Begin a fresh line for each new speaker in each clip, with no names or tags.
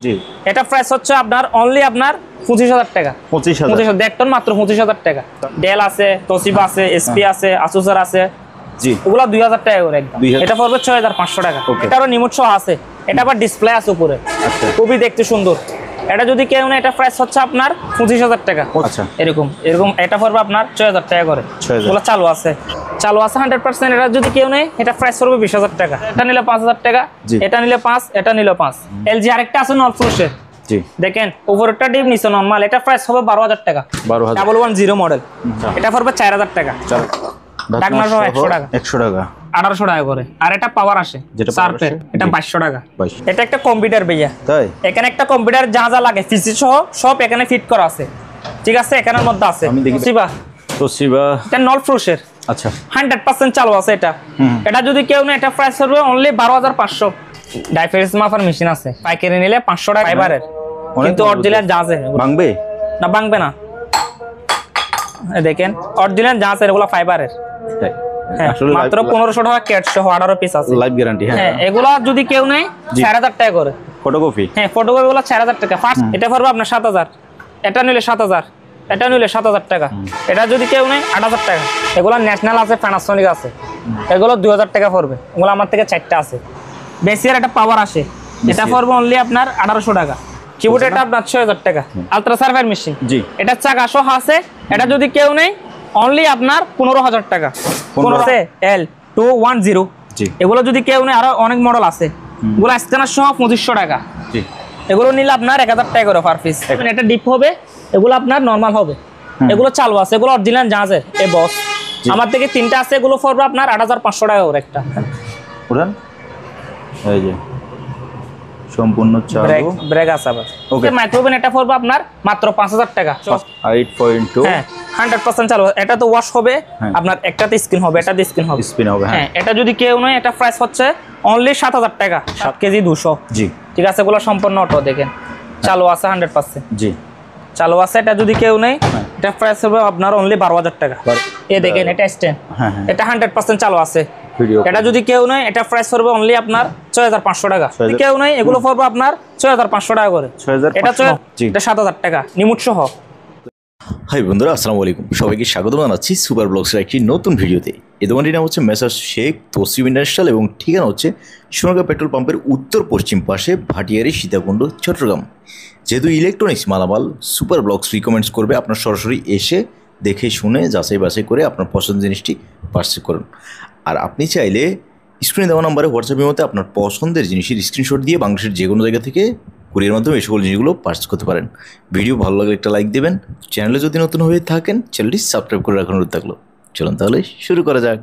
জি
এটা প্রাইস হচ্ছে আপনার অনলি আপনার 25000 টাকা। 25000 দেখটন মাত্র 25000 টাকা। ডেল আছে, তোশিবা আছে, এসপি আছে, আসুসের আছে।
জি
ওগুলা 2000 টাকা করে একদম। এটা পড়বে 6500 টাকা। এটারও রিমোট সহ আছে। এটা আবার ডিসপ্লে আছে উপরে।
আচ্ছা
খুবই দেখতে সুন্দর। এটা যদি কেউ না, এটা প্রাইস হচ্ছে আপনার 25000 টাকা।
আচ্ছা
এরকম এটা পড়বে আপনার 6000 টাকা করে। ওগুলা চালু আছে 100%। এটা যদি কেউ নেই, এটা প্রাইস পড়বে 20000 টাকা। এটা নিলে 5000 টাকা, এটা নিলে 5, এটা নিলে 5। এলজি আরেকটা আছে নল ফ্লোশের।
জি
দেখেন উপরেরটা ডিপ নিচে নরমাল। এটা প্রাইস হবে 12000 টাকা। 12010 মডেল। এটা পড়বে 4000 টাকা। ডাকনা সহ 100 টাকা।
100 টাকা
1800 টাকা করে। আর এটা পাওয়ার আসে সার্ফের, এটা 2200 টাকা। এটা একটা কম্পিউটার ভাইয়া, তাই এখানে একটা কম্পিউটার যা যা লাগে পিসি সহ সব এখানে ফিট করা আছে। ঠিক আছে, এখানের মধ্যে আছে
তোশিবা
এটা নল ফ্লোশের।
আচ্ছা
100% চালু আছে এটা। এটা যদি কেউ না, এটা প্রাইস হবে অনলি 12500। ডাইফেরিস মাপার মেশিন আছে, পাইকারি নিলে 500 টাকা ফাইবারের, কিন্তু অরিজিনাল যা আছে
ভাঙবে
না, ভাঙবে না। দেখেন অরিজিনাল যা আছে এগুলো ফাইবারের। মাত্র 1500 টাকা ক্যাট সহ 18 পিস আছে, লাইভ গ্যারান্টি। হ্যাঁ এগুলো যদি কেউ নেয় 4000 টাকা করে ফটোকপি। হ্যাঁ ফটোকপি গুলো 4000 টাকা ফার্স্ট। এটা পড়বে আপনার 7000। এটা নিলে 7000, এটা নিলে 7000 টাকা। এটা যদি কেউ নেয় 8000 টাকা। এগুলো ন্যাশনাল আছে, প্যানাসোনিক আছে, এগুলো 2000 টাকা পড়বে। এগুলো আমার থেকে 4টা আছে। বেসিয়ার একটা পাওয়ার আসে, এটা পড়বে অনলি আপনার 1800 টাকা। কিবোর্ড এটা আপনার 6000 টাকা। আলট্রা সার্ভার মেশিন, এটা চাকা সহ আছে। এটা যদি কেউ নেয় অনলি আপনার 15000 টাকা। 15 L210। এগুলো যদি কেউ নেয়, আরো অনেক মডেল আছে। এগুলো স্ক্যানার সহ 2500 টাকা। এগুলো নিলে আপনার 1000 টাকা করে পার পিস। এটা ডিপ হবে, এগুলো আপনার নরমাল হবে। এগুলো চালু আছে, এগুলো অরিজিনাল জাহাজের। এই বস আমার থেকে 3টা আছে, এগুলো পড়বে আপনার 8500 টাকা করে একটা।
উড়ান এই যে সম্পূর্ণ চালু,
ব্রেক আছে আবার। ওকে মাইক্রোওভেন এটা পড়বে আপনার মাত্র 5000 টাকা।
8.2
হ্যাঁ 100% চালু। এটা তো ওয়াশ হবে আপনার, একটাতে স্ক্রিন হবে, এটাতে স্ক্রিন হবে। হ্যাঁ এটা যদি কেউ নয়, এটা প্রাইস হচ্ছে অনলি 7000 টাকা। 7 কেজি 200। জি ঠিক আছে, এগুলো সম্পূর্ণ অটো। দেখেন চালু আছে 100%। জি চালু আছে। এটা যদি কেউ নেই, এটা প্রাইস হবে আপনার অনলি 12000 টাকা। এই দেখেন এটা স্ট্যান্ড, এটা 100% চালু আছে। এটা যদি কেউ নেই, এটা প্রাইস পড়বে অনলি আপনার 6500 টাকা। কেউ নেই, এগুলো পড়বে আপনার 6500 টাকা করে। এটা 7000 টাকা নিমুট সহ।
হাই বন্ধুরা, আসসালামু আলাইকুম। সবাইকে স্বাগত জানাচ্ছি সুপার ব্লগসের একটি নতুন ভিডিওতে। এই দোকানটির নাম হচ্ছে মেসার্স শেখ তসিব ইন্ডাস্ট্রিয়াল এবং ঠিকানা হচ্ছে সোনারগাঁ পেট্রোল পাম্পের উত্তর পশ্চিম পাশে, ভাটিয়ারি, সীতাকুণ্ড, চট্টগ্রাম। যেহেতু ইলেকট্রনিক্স মালামাল সুপার ব্লগস রিকমেন্ডস করবে, আপনার সরাসরি এসে দেখে শুনে যাচাই বাছাই করে আপনার পছন্দের জিনিসটি পারচেজ করুন। আর আপনি চাইলে স্ক্রিনে দেওয়া নাম্বারে হোয়াটসঅ্যাপের মধ্যে আপনার পছন্দের জিনিসের স্ক্রিনশট দিয়ে বাংলাদেশের যে কোনো জায়গা থেকে কুরিয়ার মাধ্যমে এই সকল জিনিসগুলো পারচেজ করতে পারেন। ভিডিও ভালো লাগলে একটা লাইক দেবেন। চ্যানেলে যদি নতুন হয়ে থাকেন, চ্যানেলটি সাবস্ক্রাইব করে রাখার অনুরোধ থাকলো। চলুন তাহলে শুরু করা যাক।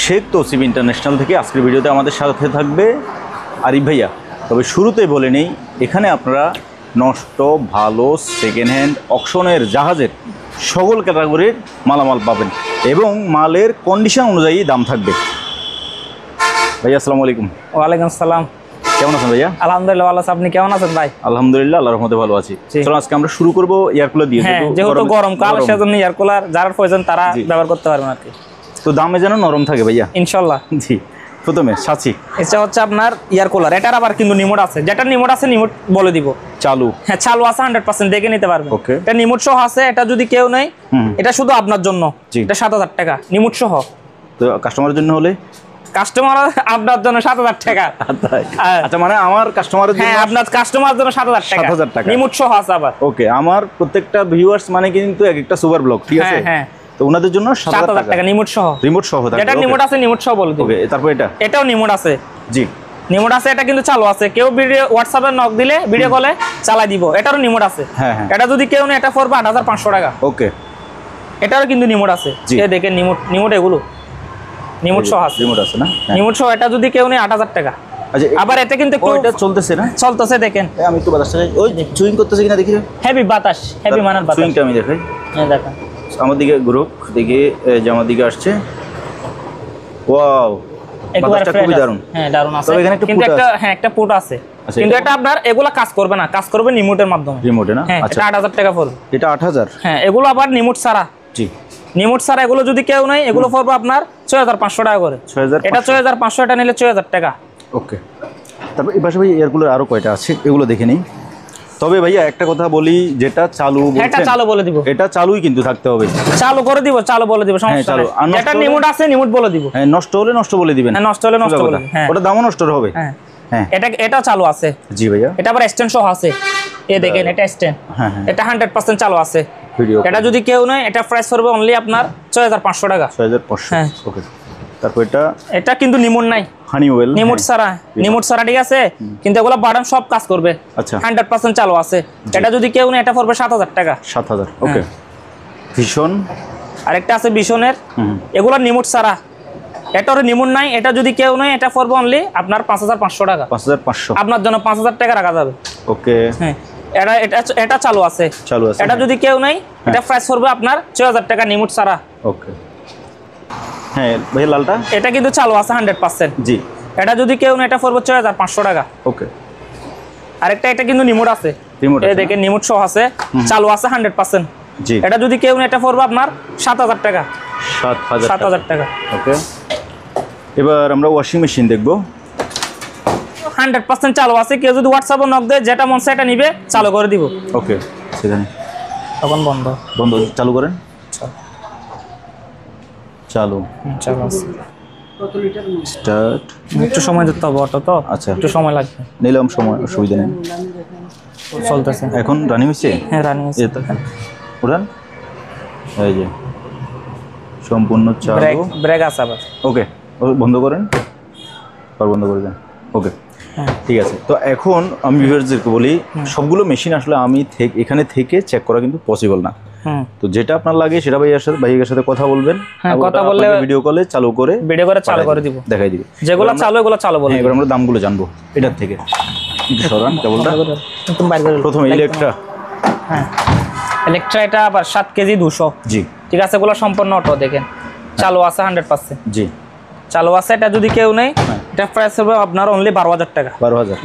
শেখ তসিব ইন্টারন্যাশনাল থেকে আজকের ভিডিওতে আমাদের সাথে থাকবে আরিফ ভাইয়া। তবে শুরুতেই বলে নেই, এখানে আপনারা নষ্ট, ভালো, সেকেন্ড হ্যান্ড, অকশনের, জাহাজের সকল ক্যাটাগরির মালামাল পাবেন এবং মালের কন্ডিশন অনুযায়ী দাম থাকবে। ভাইয়া আসসালামু আলাইকুম।
ওয়ালাইকুম আসসালাম।
কেমন আছেন ভাইয়া?
আলহামদুলিল্লাহ ভালো আছি। আপনি কেমন আছেন ভাই?
আলহামদুলিল্লাহ, আল্লাহর রহমতে ভালো আছি। চলো আজকে আমরা শুরু করব এয়ার কুলার দিয়ে।
যেহেতু গরমকাল, সেজন্য এয়ার কুলার যারা প্রয়োজন তারা ব্যবহার করতে পারবেন আর কি।
তো দামে যেন নরম থাকে ভাইয়া,
ইনশাআল্লাহ।
জি প্রথমে সাচি,
এটা হচ্ছে আপনার এয়ার কুলার। এটার আবার কিন্তু রিমোট আছে। যেটা রিমোট আছে রিমোট বলে দিব।
চালু?
হ্যাঁ চালু আছে, 100% দেখে নিতে পারবেন। এটা রিমোট সহ আছে। এটা যদি কেউ নেই, এটা শুধু আপনার জন্য। এটা 7000 টাকা রিমোট সহ।
তো কাস্টমারের জন্য হলে?
কাস্টমার আপনার জন্য 7000 টাকা।
আচ্ছা মানে আমার কাস্টমারের জন্য?
হ্যাঁ আপনার কাস্টমার জন্য 7000 টাকা।
7000 টাকা
রিমোট সহ আছে আবার।
ওকে, আমার প্রত্যেকটা ভিউয়ার্স মানে কিন্তু এক একটা সুপার ব্লগ, ঠিক আছে?
হ্যাঁ
তো ওনাদের জন্য 7000 টাকা রিমোট সহ। রিমোট সহ থাকবে।
যেটা রিমোট আছে রিমোট সহ বলে দিব।
ওকে, তারপর এটাও
রিমোট আছে।
জি
রিমোট আছে। এটা কিন্তু চালু আছে। কেউ ভিডিও হোয়াটসঅ্যাপে নক দিলে ভিডিও কলে চালাই দিব। এটারও রিমোট আছে।
হ্যাঁ হ্যাঁ।
এটা যদি কেউ নেই, এটা পড়বে 8500 টাকা।
ওকে,
এটারও কিন্তু রিমোট আছে। এই দেখেন রিমোট এগুলো রিমোট সহ আছে।
রিমোট আছে না?
রিমোট সহ। এটা যদি কেউ নেই 8000 টাকা।
আচ্ছা
আবার এটা কিন্তু একটু
এটা চলতেছে না?
চলতেছে দেখেন।
আমি একটু বাতাসটা ওই চুইং করতেছে কিনা দেখি।
হেভি বাতাস, হেভি মানের বাতাস।
চুইংটা আমি দেখাই।
হ্যাঁ দেখেন
আমার দিকে গ্রুপ দেখি, যে আমার দিকে আসছে। ওয়াও, বাতাসটা খুবই দারুণ।
হ্যাঁ দারুণ আছে।
তবে এখানে
কিন্তু একটা পুট আছে। কিন্তু এটা আপনার এগুলা কাজ করবে না, কাজ করবে রিমোটের মাধ্যমে।
রিমোটে না?
আচ্ছা, এটা 8000 টাকা পড়বে।
এটা 8000?
হ্যাঁ এগুলো আবার রিমোট ছাড়া।
জি
রিমোট ছাড়া এগুলো যদি কেউ নেই, এগুলো পড়বে আপনার 6500 টাকা করে। এটা 6500, এটা নিলে 6000 টাকা।
ওকে, তারপর এই পাশে ভাই এয়ার কুলার আরো কয়টা আছে এগুলো দেখে নিই। তবে ভাইয়া একটা কথা বলি, যেটা চালু বলছেন
এটা চালু বলে দিব,
এটা চালুই কিন্তু থাকতে হবে।
চালু করে দিব, চালু বলে দিব, সমস্যা নেই। এটা রিমোট আছে, রিমোট বলে দিব।
হ্যাঁ, নষ্ট হলে নষ্ট বলে দিবেন।
হ্যাঁ, নষ্ট হলে নষ্ট বলে। হ্যাঁ,
ওটা দামও নষ্ট হবে।
হ্যাঁ
হ্যাঁ,
এটা চালু আছে।
জি ভাইয়া।
এটা আবার স্ট্যান্ড সহ আছে, এই দেখেন এটা স্ট্যান্ড।
হ্যাঁ,
এটা 100% চালু আছে।
ভিডিও
এটা যদি কেউ নেয়, এটা প্রাইস করবে অনলি আপনার 6500 টাকা।
6500।
হ্যাঁ,
ওকে। তারপর
এটা কিন্তু নিমোট নাই,
হানিওয়েল
নিমোট ছাড়া, ঠিক আছে, কিন্তু এগুলো বাটন সব কাজ করবে।
আচ্ছা,
100% চালু আছে। এটা যদি কেউ নেয়, এটা পড়বে 7000 টাকা।
7000। ওকে। ভীষণ
আরেকটা আছে ভীষণের, এগুলো নিমোট ছাড়া, এটার নিমোট নাই। এটা যদি কেউ নেয়, এটা পড়বে অনলি আপনার 5500 টাকা।
5500
আপনার জন্য 5000 টাকা রাখা যাবে।
ওকে।
হ্যাঁ, এটা চালু আছে।
চালু আছে।
এটা যদি কেউ নেয়, এটা প্রাইস পড়বে আপনার 6000 টাকা নিমোট ছাড়া।
ওকে। হ্যাঁ ভাই, লালটা
এটা কিন্তু চালু আছে 100%।
জি।
এটা যদি কেউ নেয়, এটা পড়বে 6500 টাকা।
ওকে।
আরেকটা, এটা কিন্তু নিমোট আছে,
রিমোট
এই দেখেন নিমোট সহ আছে, চালু আছে 100%।
জি।
এটা যদি কেউ নেয়, এটা পড়বে আপনার 7000 টাকা।
7000
টাকা।
ওকে। এবার আমরা ওয়াশিং মেশিন দেখব।
100% চালু আছে। কেউ যদি হোয়াটসঅ্যাপে নক দেয়, যেটা মন চায় এটা নিবে, চালু করে দিব।
ওকে। সেখানে
তখন বন্ধ
চালু করেন। চালু
চালু আছে।
স্টার্ট।
একটু সময় দিতে হবে, অটো তো।
আচ্ছা,
একটু সময় লাগবে।
নিলাম, সময় অসুবিধা নেই।
চলতেছে
এখন রানিং হচ্ছে।
হ্যাঁ, রানিং আছে।
উড়ান, এই যে সম্পূর্ণ চালু।
ব্রেক আছে আবার।
ওকে, বন্ধ করেন, বন্ধ করে দেন। ওকে, ঠিক আছে। তো এখন আমি ভিউয়ারদেরকে বলি, সবগুলো মেশিন আসলে আমি এখানে থেকে চেক করা কিন্তু পসিবল না। তো যেটা আপনার লাগে সেটা ভাইয়ের সাথে কথা বলবেন।
কথা বললে
ভিডিও কলে চালু করে
দিব,
দেখাই দিব।
যেগুলো চালু এগুলো চালু বলবো।
এবার আমরা দামগুলো জানবো এটার থেকে। সরান কেবলটা। প্রথমে ইলেকট্রা।
হ্যাঁ, ইলেকট্রা এটা আবার 7 কেজি 200।
জি,
ঠিক আছে। এগুলো সম্পূর্ণ অটো, দেখেন চালু আছে 100%।
জি,
চালু আছে। এটা যদি কেউ নেই, এটা প্রাইস হবে আপনার অনলি 12000 টাকা।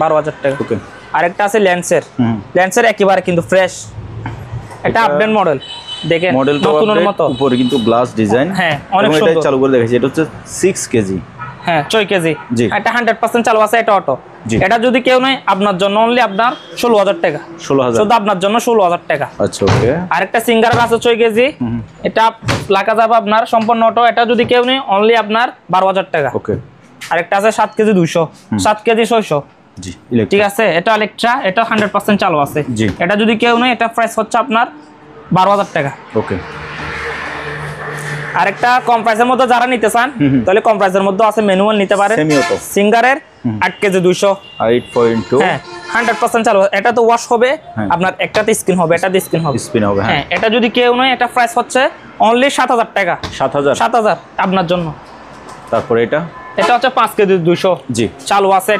12000 টাকা।
ওকে।
আরেকটা আছে ল্যান্সের একেবারে কিন্তু ফ্রেশ, এটা আপডেট মডেল, দেখেন নতুনের মতো।
উপরে কিন্তু গ্লাস ডিজাইন।
হ্যাঁ, অনেক সুন্দর।
এটা চালু করে দেখাইছি। এটা হচ্ছে 6 কেজি।
হ্যাঁ, 6 কেজি। এটা 100% চালু আছে। এটা অটো। এটা যদি কেউ নেই, আপনার জন্য অনলি আপনার 16000 টাকা। 16000 শুধু আপনার জন্য 16000 টাকা।
আচ্ছা, ওকে।
আরেকটা সিঙ্গার আছে 6 কেজি। এটা লাগা যাবে আপনার সম্পূর্ণ অটো। এটা যদি কেউ নেই, অনলি আপনার 12000 টাকা।
ওকে।
আরেকটা আছে 7 কেজি 200, 7 কেজি 600।
জি,
ঠিক আছে। এটা ইলেকট্রা, এটা 100% চালু আছে। এটা যদি কেউ নেই, এটা প্রাইস হচ্ছে আপনার 12000 টাকা।
ওকে।
আরেকটা কম প্রাইসের মধ্যে যারা নিতে চান, তাহলে কম প্রাইসের মধ্যে আছে, ম্যানুয়াল নিতে পারে। সিঙ্গারের 8 কেজি 200,
8.2।
হ্যাঁ, 100% চালু। এটা তো ওয়াশ হবে আপনার, একটাতে স্ক্রিন হবে, এটাতে স্ক্রিন হবে। হ্যাঁ, এটা যদি কেউ নেয়, এটা প্রাইস হচ্ছে অনলি 7000 টাকা। 7000 আপনার জন্য।
তারপরে
এটা হচ্ছে 5 কেজি 200।
জি,
চালু আছে।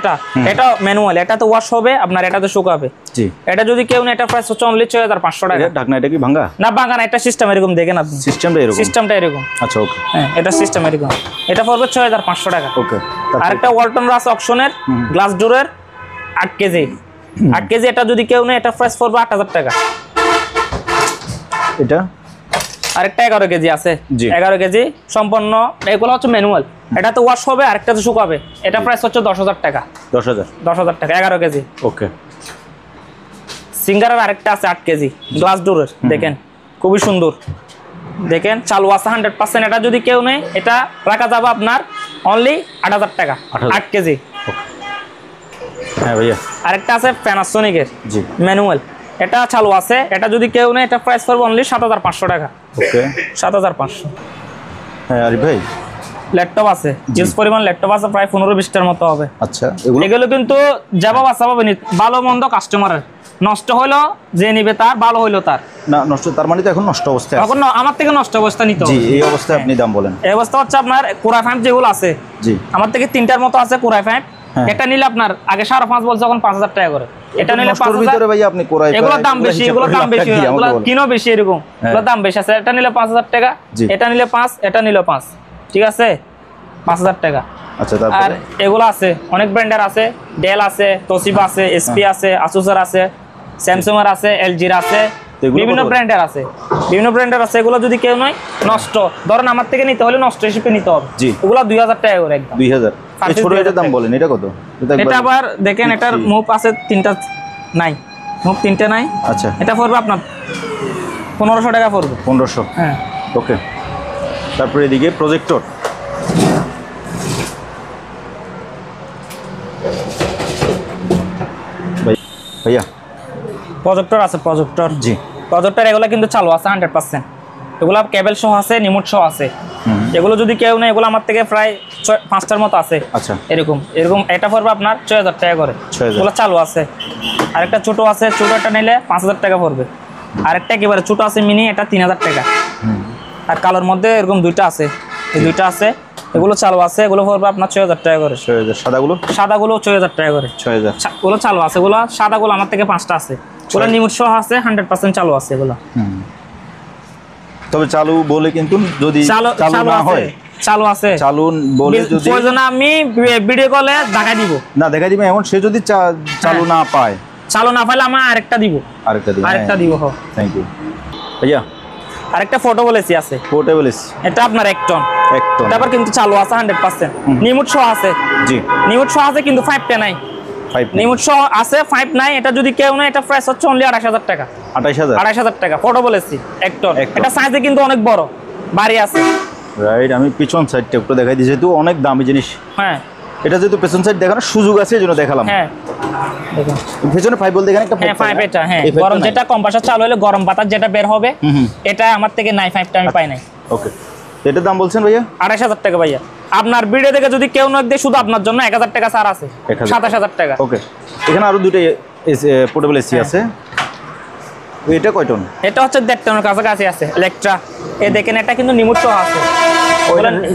এটা ম্যানুয়াল, এটা তো ওয়াশ হবে আপনার, এটাতে শুকাবে।
জি। এটা
যদি কেউ নেয়, এটা প্রাইস হচ্ছে অনলি 6500 টাকা।
ঢাকনা এটা কি ভাঙা?
না, ভাঙা না। এটা সিস্টেম এরকম, দেখেন আপনি সিস্টেমটা এরকম।
আচ্ছা, ওকে।
হ্যাঁ, এটা সিস্টেম এরকম। এটা পড়বে 6500 টাকা।
ওকে।
আরেকটা ওয়ালটন রাস অকশনের গ্লাস ডোরের 8 কেজি। 8 কেজি। এটা যদি কেউ নেয়, এটা প্রাইস পড়বে 8000 টাকা।
এটা
আরেকটা 11 কেজি আছে। 11 কেজি সম্পূর্ণ। এগুলো হচ্ছে ম্যানুয়াল, এটা তো ওয়াশ হবে, আরেকটা তো শুকাবে। এটা প্রাইস হচ্ছে 10000 টাকা। 10000 টাকা, 11 কেজি।
ওকে।
সিঙ্গারের আরেকটা আছে 8 কেজি গ্লাস ডোরের, দেখেন খুবই সুন্দর। দেখেন চালু আছে 100%। এটা যদি কেউ নেয়, এটা রাখা যাবে আপনার অনলি 8000 টাকা। 8 কেজি।
হ্যাঁ ভাইয়া।
আরেকটা আছে প্যানাসোনিকের ম্যানুয়াল, এটা চালু আছে। এটা যদি কেউ নেয়, এটা প্রাইস পড়বে অনলি 7500 টাকা।
ওকে।
7500।
হ্যাঁ আরিফ ভাই,
ল্যাপটপ আছে, জিনিস পরিমাণ ল্যাপটপ আছে, প্রায় 15-20টার মতো হবে।
আচ্ছা,
এগুলো কিন্তু যাবা বাসা পাবে, ভালো মন্দ কাস্টমারের। নষ্ট হইলো যে নিবে তার, ভালো হইলো তার।
না নষ্ট, তার মানে তো এখন নষ্ট অবস্থায়।
এখন আমার থেকে নষ্ট অবস্থা নিতে হবে।
জি, এই অবস্থায় আপনি দাম বলেন।
এই অবস্থা হচ্ছে আপনার কোরাই 5 যেগুলো আছে। জি, আমার থেকে 3টার মতো আছে কোরাই 5। এটা নিলে আপনার আগে 5.5 বলছে, এখন 5000 টাকা করে। এটা নিলে 5000
ভিতরে ভাই আপনি কোরাই,
এগুলোর দাম বেশি, এগুলোর দাম বেশি, এগুলো কিনো বেশি, এরকম এগুলোর দাম বেশি আছে। এটা নিলে 5000 টাকা, এটা নিলে 5, এটা নিলে 5। ঠিক আছে, 5000 টাকা। আচ্ছা, আর এগুলো আছে অনেক ব্র্যান্ডের আছে, ডেল আছে, তোশিবা আছে, এসপি আছে, আসুসের আছে, স্যামসাং এর আছে, এলজির আছে, বিভিন্ন ব্র্যান্ডের আছে, এগুলো যদি কেউ নয় নষ্ট, ধরেন আমার থেকে নিতে হলে নষ্ট হিসেবে নিতে হবে। এগুলো 2000 টাকা করে একদম। 2000
এই ছোট এটার দাম বলেন, এটা কত?
এটা আবার দেখেন এটার মুভ আছে 3টা নাই, মুভ 3টা নাই।
আচ্ছা,
এটা পড়বে আপনার 1500 টাকা পড়বে।
1500।
হ্যাঁ,
ওকে। তারপরে এদিকে প্রজেক্টর, ভাইয়া
প্রজেক্টর আছে, প্রজেক্টর।
জি,
প্রজেক্টর এগুলো কিন্তু চালু আছে 100%। এগুলো কেবল সহ আছে, রিমোট সহ আছে। এগুলো যদি কেউ নেই, এগুলো আমার থেকে প্রায় 5টার মতো আছে।
আচ্ছা,
এরকম এরকম এটা পড়বে আপনার 6000 টাকা করে।
6000।
এগুলো চালু আছে। আরেকটা ছোট আছে, ছোটটা নিলে 5000 টাকা পড়বে। আরেকটা একেবারে ছোট আছে মিনি, এটা 3000 টাকা। আর কালোর মধ্যে এরকম 2টা আছে, এই 2টা আছে, এগুলো চালু আছে। এগুলো পড়বে আপনার 6000 টাকা করে।
6000। সাদাগুলো?
সাদাগুলো 6000 টাকা করে।
6000।
ওগুলো চালু আছে। এগুলো সাদাগুলো আমার থেকে 5টা আছে। ওগুলো নিমুট সহ আছে, 100% চালু আছে এগুলো।
তবে চালু বলে কিন্তু যদি
চালু
না হয়,
চালু আছে,
চালু বলে যদি
প্রয়োজনে আমি ভিডিও কলে দেখা দিব।
না, দেখা দিবে এমন, সে যদি চালু না পায়,
চালু না পাইলে আমি আরেকটা দিব, আরেকটা দিব।
থ্যাংক ইউ ভাইয়া।
আরেকটা ফটো বলেছি আছে,
পোর্টেবল এসি,
এটা আপনার 1 টন।
1 টন।
তারপর কিন্তু চালু আছে 100%। নিমুট সহ আছে।
জি,
নিমুট সহ আছে কিন্তু 5টা নাই।
5
নিমুট সহ আছে, 5 নাই। এটা যদি কেউ না, এটা প্রাইস হচ্ছে অনলি 28000 টাকা।
28000
টাকা ফটো বলেছি 1 টন। এটা সাইজে কিন্তু অনেক বড়, ভারী আছে।
রাইট, আমি পিছন সাইডটা একটু দেখাই দিই, যেহেতু অনেক দামি জিনিস।
হ্যাঁ,
এটা যেহেতু পেছন সাইড দেখানোর সুযোগ আছে, এজন্য দেখালাম।
হ্যাঁ দেখুন,
পেছনে 5 বলতে এখানে একটা
5 এটা। হ্যাঁ, গরম যেটা কম্প্রেসর চালু হলে গরম বাতাস যেটা বের হবে, এটা আমার থেকে নাই, 5টা আমি পাই নাই।
ওকে, এটার দাম বলছেন ভাইয়া?
28000 টাকা ভাইয়া। আপনার ভিডিও দেখে যদি কেউ নক দেয়, শুধু আপনার জন্য 1000 টাকা ছাড় আছে, 27000 টাকা।
ওকে, এখানে আরো 2টা পোর্টেবল এসি আছে। এটা কয় টন?
এটা হচ্ছে 1.5 টনের কাছাকাছি আছে, ইলেকট্রা। এই দেখেন, এটা কিন্তু নিমুট সহ আছে।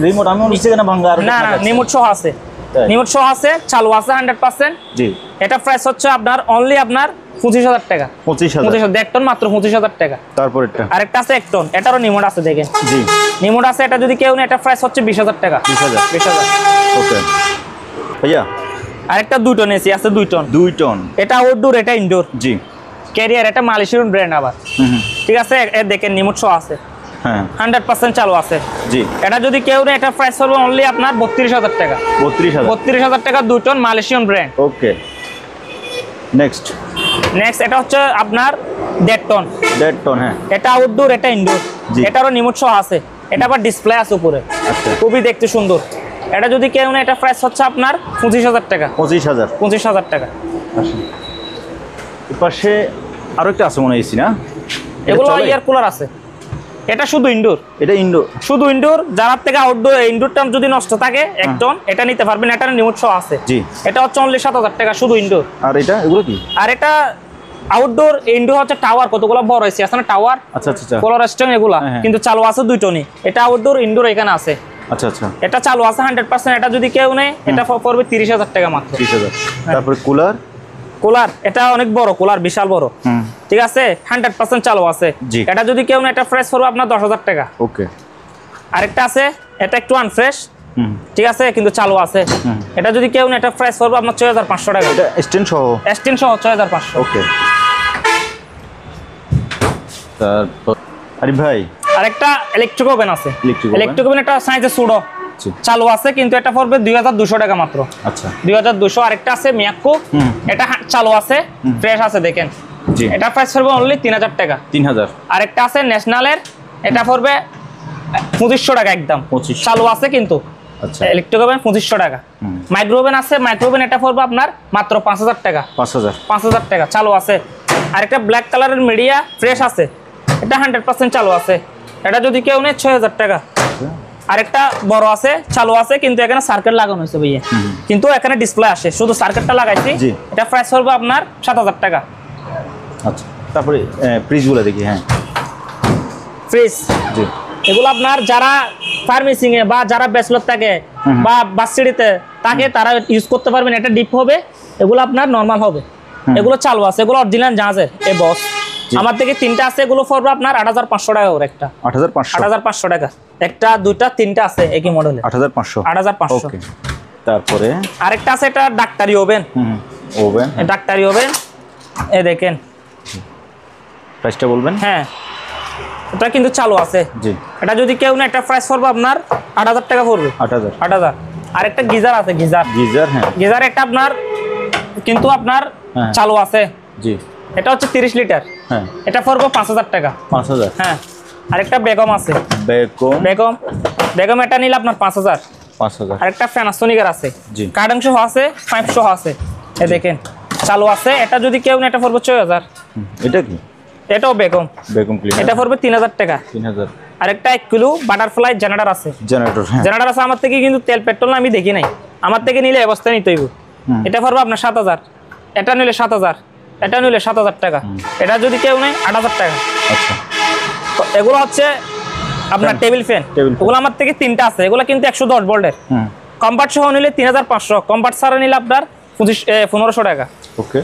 রিমোট আমি নিচে কেন ভাঙা?
না, নিমুট সহ আছে, নিমুট সহ আছে, চালু আছে 100%।
জি,
এটা প্রাইস হচ্ছে আপনার অনলি আপনার 25000 টাকা।
25000।
1.5 টন মাত্র 25000 টাকা।
তারপর এটা
আরেকটা আছে 1 টন, এটারও নিমুট আছে দেখেন।
জি,
নিমুট আছে। এটা যদি কেউ নেয়, এটা প্রাইস হচ্ছে 20000 টাকা। 20000।
ওকে ভাইয়া।
আরেকটা 2 টন এসি আছে, 2 টন।
2 টন।
এটা আউটডোর, এটা ইনডোর।
জি,
ক্যারিয়ার, এটা মালয়েশিয়ান ব্র্যান্ড আবার। ঠিক আছে, দেখেন নিমুট সহ আছে,
হ্যাঁ
100% চালু আছে।
জি,
এটা যদি কেউ নেয়, এটা প্রাইস হবে অনলি আপনার 32000 টাকা।
32000
টাকা, 2 টন মালয়েশিয়ান ব্র্যান্ড।
ওকে, নেক্সট
এটা হচ্ছে আপনার 1.5 টন।
1.5 টন। হ্যাঁ,
এটা আউটডোর, এটা ইনডোর। এটারও নিমুট সহ আছে। এটা আবার ডিসপ্লে আছে উপরে, খুবই দেখতে সুন্দর। এটা যদি কেউ নেয়, এটা প্রাইস হচ্ছে আপনার 25000 টাকা। 25000 টাকা।
পাশে আরো একটা আছে মনে হইছি না?
এগুলো এয়ার কুলার আছে। এটা শুধু ইনডোর,
এটা ইনডোর,
শুধু ইনডোর। যার থেকে আউটডোর, ইনডোরটা যদি নষ্ট থাকে 1 টন, এটা নিতে পারবেন। এটার নিমুট সহ আছে।
জি,
এটা হচ্ছে অনলি 7000 টাকা, শুধু ইনডোর।
আর এটা এগুলো কি?
আর এটা আউটডোর, ইনডোর হচ্ছে টাওয়ার। কতগুলো বড় হইছে আছে না টাওয়ার?
আচ্ছা আচ্ছা,
কোলার স্ট্যান্ড এগুলা কিন্তু চালু আছে 2 টনই। এটা আউটডোর, ইনডোর এখানে আছে।
আচ্ছা আচ্ছা,
এটা চালু আছে 100%। এটা যদি কেউ নেয়, এটা পড়বে 30000 টাকা মাত্র।
30000। তারপর কুলার,
কুলার এটা অনেক বড় কুলার, বিশাল বড়। ঠিক আছে, 100% চালু আছে। এটা যদি কেউ নেয়, এটা প্রাইস পড়বে আপনার 10000 টাকা।
ওকে।
আরেকটা আছে, এটা একটু আনফ্রেশ, ঠিক আছে, কিন্তু চালু আছে। এটা যদি কেউ নেয়, এটা প্রাইস পড়বে আপনার 6500 টাকা।
এটা স্ট্যান্ড সহ?
স্ট্যান্ড সহ 6500।
ওকে। তারপর আরিফ ভাই,
আরেকটা ইলেকট্রিক ওভেন আছে।
ইলেকট্রিক
ওভেন এটা সাইজে ছোট, চালু আছে, কিন্তু এটা পড়বে 2200 টাকা মাত্র।
আচ্ছা,
2200। আরেকটা আছে মিয়াকো, এটা চালু আছে, ফ্রেশ আছে দেখেন।
জি,
এটা প্রাইস পড়বে অনলি 3000 টাকা।
3000।
আরেকটা আছে ন্যাশনালের, এটা পড়বে 2500 টাকা একদম, চালু আছে কিন্তু।
আচ্ছা,
ইলেকট্রিক ওভেন 2500 টাকা। মাইক্রো ওভেন আছে, মাইক্রো ওভেন এটা পড়বে আপনার মাত্র 5000 টাকা। 5000 টাকা, চালু আছে। আরেকটা ব্ল্যাক কালারের মিডিয়া, ফ্রেশ আছে, এটা 100% চালু আছে। এটা যদি কেউ নেয় 6000 টাকা। আরেকটা বড় আছে, চালু আছে, কিন্তু এখানে সার্কিট লাগানো হয়েছে ভাইয়া, কিন্তু এখানে ডিসপ্লে আসে, শুধু সার্কিটটা লাগাইছি। এটা প্রাইস পড়বে আপনার 7000 টাকা।
আচ্ছা, তারপরে ফ্রিজগুলো দেখি। হ্যাঁ,
ফ্রিজ,
জি,
এগুলো আপনার যারা ফার্মেসিং এ বা যারা ব্যাচেলর থাকে বা বাসিড়িতে থাকে, তারা ইউজ করতে পারবেন। এটা ডিপ হবে, এগুলো আপনার নরমাল হবে। এগুলো চালু আছে, এগুলো অরিজিনাল জাহাজের। এই বস আমার থেকে 3টা আছে, এগুলো পড়বে আপনার 8500 টাকা করে একটা। 8500 টাকা একটা, 2টা 3টা আছে একই মডেলে। 8500।
ওকে। তারপরে
আরেকটা আছে, এটা ডাক্তারি ওভেন।
ওভেন,
ডাক্তারি ওভেন, এই দেখেন।
প্রাইসটা বলবেন?
হ্যাঁ, এটা কিন্তু চালু আছে।
জি,
এটা যদি কেউ না, এটা প্রাইস পড়বে আপনার 8000 টাকা পড়বে।
8000।
আর একটা গিজার আছে, গিজার।
হ্যাঁ,
গিজার একটা আপনার কিন্তু আপনার
হ্যাঁ।
চালু আছে।
জি।
এটা হচ্ছে 30 লিটার।
হ্যাঁ,
এটা পড়বে 5000 টাকা।
5000।
হ্যাঁ, আরেকটা বেগম আছে। বেগম এটা নিলে আপনার 5000। আরেকটা প্যানাসোনিকের আছে,
জি।
কার্ডন সহ আছে, পাইপ সহ আছে। এই দেখেন চালু আছে। এটা যদি কেউ না, এটা পড়বে 6000।
এটা কি?
এটাও বেগম
ক্লিনার।
এটা পড়বে 3000 টাকা।
3000।
আরেকটা 1 কিলো বাটারফ্লাই জেনারেটর আছে। জেনারেটর আছে আমার থেকে, কিন্তু তেল পেট্রোল আমি দেখি নাই। আমার থেকে নিলে অবস্থা নিতে হইব। এটা পড়বে আপনার 7000। এটা নিলে 7000। এটা নিলে 7000 টাকা। এটা যদি কেউ নেয় 8000 টাকা।
আচ্ছা।
তো এগুলো হচ্ছে আপনার টেবিল ফ্যান। ওগুলো আমার থেকে 3টা আছে। এগুলো কিন্তু 110 ভোল্টের। কম্পার্ট সহ নিলে 3500, কম্পার্ট ছাড়া নিলে আপনার 1500 টাকা।
ওকে।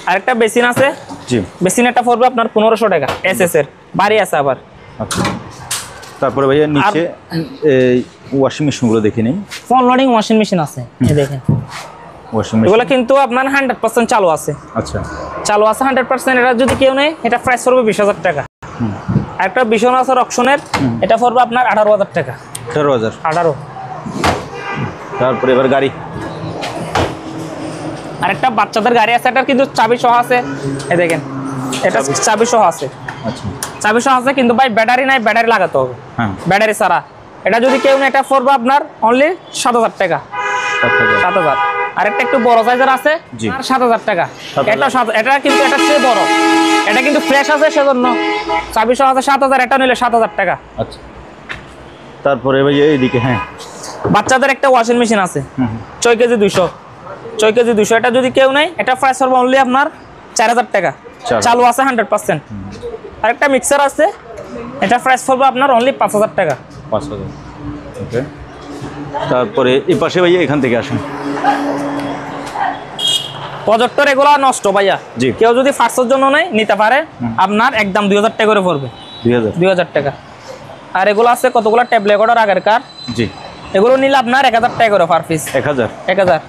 আরেকটা বেসিন আছে।
জি।
বেসিন এটা পড়বে আপনার 1500 টাকা। এসএস এর বাড়ি আছে আবার।
আচ্ছা। তারপরে ভাইয়া নিচে এই ওয়াশিং মেশিনগুলো দেখে নেই।
ফোন লোডিং ওয়াশিং মেশিন আছে, এই দেখেন।
ওয়াশিং মেশিন
এগুলো কিন্তু আপনার 100% চালু আছে।
আচ্ছা।
চালু আছে 100%। এটা যদি কেউ নেয়, এটা প্রাইস পড়বে 20000 টাকা। আরেকটা বিশন আছে অকশনের, এটা পড়বে আপনার 18000 টাকা। 18।
তারপরে এবার গাড়ি।
আরেকটা বাচ্চাদের গাড়ি আছে, এটা কিন্তু চাবি সহ আছে। এই দেখেন, এটা চাবি সহ আছে।
আচ্ছা।
চাবি সহ আছে, কিন্তু ভাই ব্যাটারি নাই, ব্যাটারি লাগাতে হবে।
হ্যাঁ।
ব্যাটারি ছাড়া। এটা যদি কেউ নেয়, এটা পড়বে আপনার অনলি 7000 টাকা। 7000। আরেকটা একটু বড় সাইজের আছে, আর 7000 টাকা। এটা কিন্তু এটা চেয়ে বড়। এটা কিন্তু ফ্রেশ আছে, সেজন্য চাবি সহ আছে 7000। এটা নিলে 7000 টাকা।
আচ্ছা। তারপরে ভাইয়া এইদিকে, হ্যাঁ,
বাচ্চাদের একটা ওয়াশিং মেশিন আছে, 6 কেজি 200। 6 কেজি 200। এটা যদি কেউ নেয়, এটা প্রাইস পড়বে অনলি আপনার 4000 টাকা। চালু আছে 100%। আরেকটা মিক্সার আছে, এটা প্রাইস পড়বে আপনার অনলি 5000 টাকা।
5000। ওকে। তারপরে এই পাশে ভাইয়া এখান থেকে আসেন।
প্রজেক্টর এগুলো নষ্ট ভাইয়া।
জি।
কেউ যদি ফার্স্টের জন্য নেয়, নিতে পারে। আপনার একদম 2000 টাকা করে পড়বে। 2000 টাকা। আর এগুলো আছে কতগুলো ট্যাব রেকর্ডার আগের কার।
জি।
এগুলো নিলে আপনার 1000 টাকা করে পার পিস। 1000।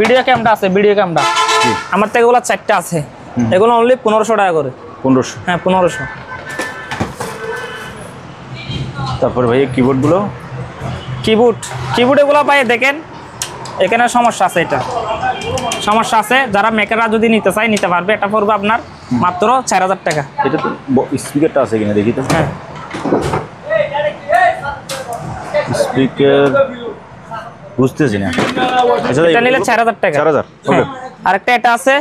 ভিডিও ক্যামেরা আছে, ভিডিও ক্যামেরা আমার থেকে এগুলো 4টা আছে। এগুলো অনলি 1500 টাকা করে।
1500।
হ্যাঁ, 1500।
তারপরে ভাইয়া কিবোর্ডগুলো।
কিবোর্ড এগুলো ভাই দেখেন, এখানে সমস্যা আছে। এটা সমস্যা আছে, যারা মেকাররা যদি নিতে চায়, নিতে পারবে। এটা পড়বে আপনার মাত্র 4000 টাকা।
এটা তো স্পিকারটা আছে কিনা দেখি তো।
হ্যাঁ,
স্পিকার বুঝতেছি না।
এটা নিলে 4000 টাকা।
4000। ওকে।
আরেকটা এটা আছে,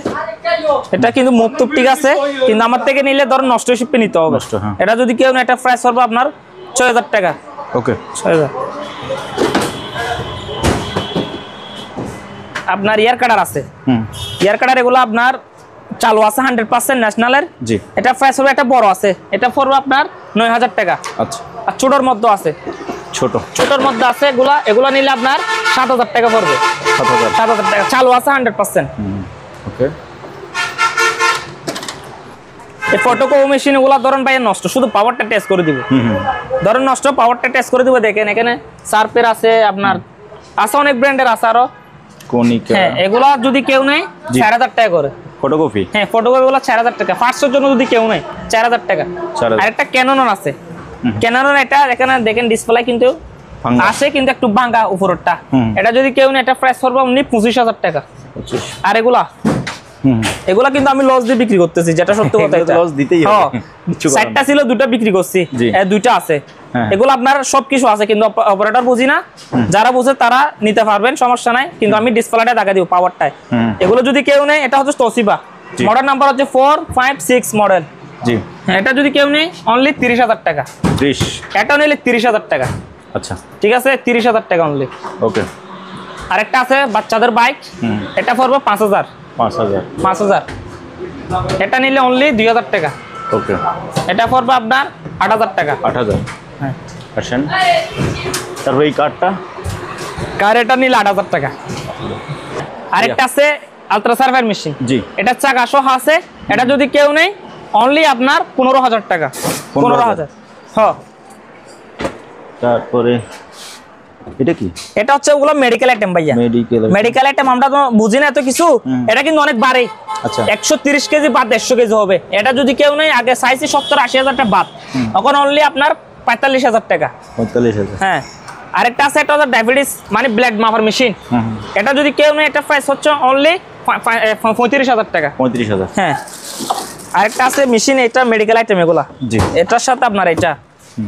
এটা কিন্তু মুক্তব ঠিক আছে, কিন্তু আমার থেকে নিলে ধরুন নষ্ট হিসেবে নিতে হবে।
হ্যাঁ।
এটা যদি কেউ না, এটা প্রাইস পড়বে আপনার 6000 টাকা।
ওকে।
6000। আপনার ইয়ার কাটার আছে। ইয়ার কাটার এগুলো আপনার চালু আছে 100% ন্যাশনালের।
জি।
এটা প্রাইস হবে, একটা বড় আছে, এটা পড়বে আপনার 9000 টাকা।
আচ্ছা।
আর ছোটর মধ্যে আছে, ছোটর মধ্যে আছে এগুলো নিলে আপনার 7000 টাকা পড়বে। 7000 টাকা। চালু আছে 100%।
ওকে।
এই ফটোকপি মেশিন এগুলো ধরুন ভাই নষ্ট, শুধু পাওয়ারটা টেস্ট করে দিব। ধরুন নষ্ট, পাওয়ারটা টেস্ট করে দিব। দেখেন এখানে শার্পের আছে, আপনার আছে অনেক ব্র্যান্ডের আছে আরো।
কোনিকা।
হ্যাঁ, এগুলো যদি কেউ নেয় 4000 টাকা করে।
ফটোকপি।
হ্যাঁ, ফটোকপি গুলো 4000 টাকা। ফার্স্টের জন্য যদি কেউ নেয় 4000 টাকা। আরেকটা ক্যানন আছে। ক্যানন এটা এখানে দেখেন ডিসপ্লে কিন্তু আছে, কিন্তু একটু ভাঙা উপরটা। এটা যদি কেউ নেয়, এটা প্রাইস পড়বে অনলি 25000 টাকা। আর এগুলা কিন্তু আমি লস দিয়ে বিক্রি করতেছি, যেটা সত্যি কথা।
লস দিতেই হবে।
4টা ছিল, 2টা বিক্রি করছি, 2টা আছে। এগুলো আপনার সবকিছু আছে, কিন্তু অপারেটর বুঝি না। যারা বুঝে তারা নিতে পারবেন, সমস্যা নাই। কিন্তু আমি ডিসপ্লেটা দেখা দিব, পাওয়ারটায়। এগুলো যদি কেউ নেয়, এটা হচ্ছে তোশিবা, মডেল নাম্বার হচ্ছে 456 মডেল।
জি।
এটা যদি কেউ নেয় অনলি 30000 টাকা।
30।
এটা নিলে 30000 টাকা।
আচ্ছা,
ঠিক আছে, 30000 টাকা অনলি।
ওকে।
আরেকটা আছে বাচ্চাদের বাইক, এটা পড়বে 5000। 5000। এটা নিলে অনলি 2000 টাকা।
ওকে।
এটা পড়বে আপনার 8000 টাকা।
8000।
হ্যাঁ।
আসেন। তারপর এই কার্ডটা,
কার এটা নিলে 8000 টাকা। আরেকটা আছে আলট্রা সার্ভার মেশিন। জি। এটা চাকা সহ আছে। এটা যদি কেউ নেই, অনলি আপনার 15000 টাকা। 15000। হ্যাঁ।
তারপরে এটা কি?
এটা হচ্ছে ওগুলো মেডিকেল আইটেম ভাইয়া। মেডিকেল আইটেম আমরা তো বুঝি না এত কিছু। এটা কিন্তু অনেক বাড়ে।
আচ্ছা।
130 কেজি বাদ 150 কেজি হবে। এটা যদি কেউ নেই, আগে চাইছি 70-80 হাজার টাকা বাদ, এখন অনলি আপনার 45000 টাকা।
45000।
হ্যাঁ। আরেকটা আছে, এটা হচ্ছে ডায়াবেটিস মানে ব্লাড মাপার মেশিন। এটা যদি কেউ নেই, এটা প্রাইস হচ্ছে অনলি 35,000 টাকা।
35,000।
হ্যাঁ, আরেকটা আছে মেশিন, এটা মেডিকেল আইটেম এগুলা।
জি।
এটার সাথে আপনার এটা,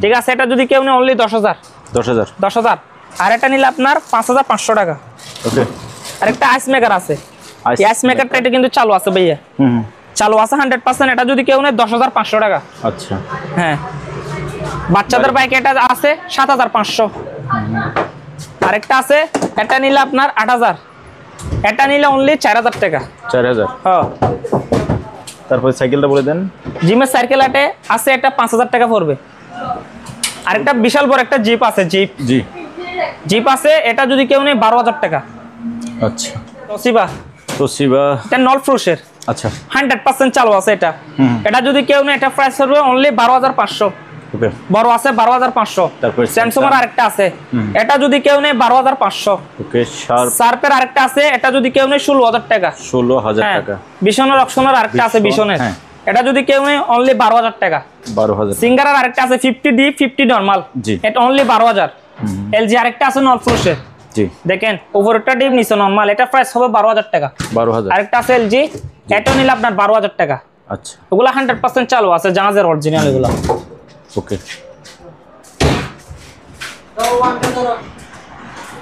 ঠিক আছে, এটা যদি কেউ নেই অনলি 10,000। 10,000। আর এটা নিলে আপনার 5,500 টাকা।
ওকে।
আরেকটা আইস মেকার আছে, আইস মেকারটা এটা কিন্তু চালু আছে ভাইয়া, চালু আছে 100%। এটা যদি কেউ নেই 10,500 টাকা।
আচ্ছা।
হ্যাঁ, বাচ্চাদের বাইক এটা আছে 7,500। আরেকটা আছে, এটা নিলে আপনার 8,000। এটা নিলে অনলি 4,000 টাকা।
4,000।
হ্যাঁ।
তারপর সাইকেলটা বলে দেন।
জিমের সাইকেল আছে, এটা 5,000 টাকা পড়বে। আরেকটা বিশাল বড় একটা জিপ আছে, জিপ আছে, এটা যদি কেউ নেই 12,000 টাকা।
আচ্ছা।
তোশিবা এটা নল ফ্রুশের।
আচ্ছা।
100% চালু আছে এটা। এটা যদি কেউ নেই, এটা প্রাইস হবে অনলি 12,500।
ওকে।
বড় আছে 12,500।
তারপর
স্যামসাং এর আরেকটা আছে, এটা যদি কেউ নেই 12,500।
ওকে।
শার্পের আরেকটা আছে, এটা যদি কেউ নেই 16,000 টাকা।
16,000 টাকা।
বিশনের অপশনের আরেকটা আছে, বিশনের, এটা যদি কেউ নেই অনলি 12,000 টাকা।
12,000।
সিঙ্গারের আরেকটা আছে 50D 50 নরমাল, এটা অনলি 12,000। এলজি আরেকটা আছে নল ফ্রুশের। জি। দেখেন উপরেরটা ডিপ, নিচে নরমাল, এটা প্রাইস হবে 12,000 টাকা।
12,000।
আরেকটা আছে এলজি, এটা নিলে আপনার 12,000 টাকা।
আচ্ছা।
ওগুলা 100% চালু আছে, জাহাজের অরিজিনাল এগুলা।
ওকে।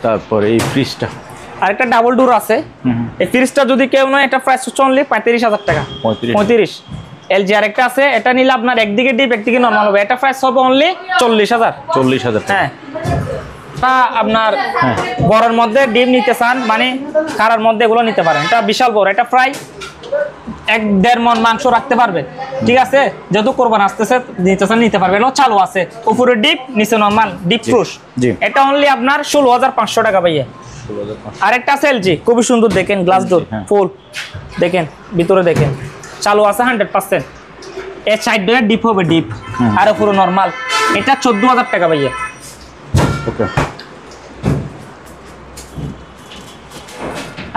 তারপরে এই ফ্রিজটা,
আরেকটা ডাবল ডোর আছে, এই ফ্রিজটা যদি কেউ নয়, এটা প্রাইস হচ্ছে অনলি 35,000 টাকা। 35। এলজি আরেকটা আছে, এটা নিলে আপনার একদিকে ডিপ একদিকে নরমাল হবে, এটা প্রাইস হবে অনলি 40,000। 40,000। হ্যাঁ, আপনার বড়ের মধ্যে ডিম নিতে চান মানে কারার মধ্যে এগুলো নিতে পারেন, এটা বিশাল বড়, এটা প্রায় 1-1.5 মণ মাংস রাখতে পারবে, ঠিক আছে, যেহেতু কোরবান আসতেছে নিতে চান নিতে পারবেন। ও চালু আছে, উপরে ডিপ নিচে নরমাল, ডিপ ফ্রুশ। এটা অনলি আপনার 16,500 টাকা ভাইয়া। আরেকটা আছে এলজি, খুবই সুন্দর, দেখেন গ্লাস ডোর ফুল, দেখেন ভিতরে দেখেন, চালু আছে 100%। এর সাইড ডোরে ডিপ হবে, ডিপ আর পুরো নরমাল, এটা 14,000 টাকা ভাইয়া।
ওকে।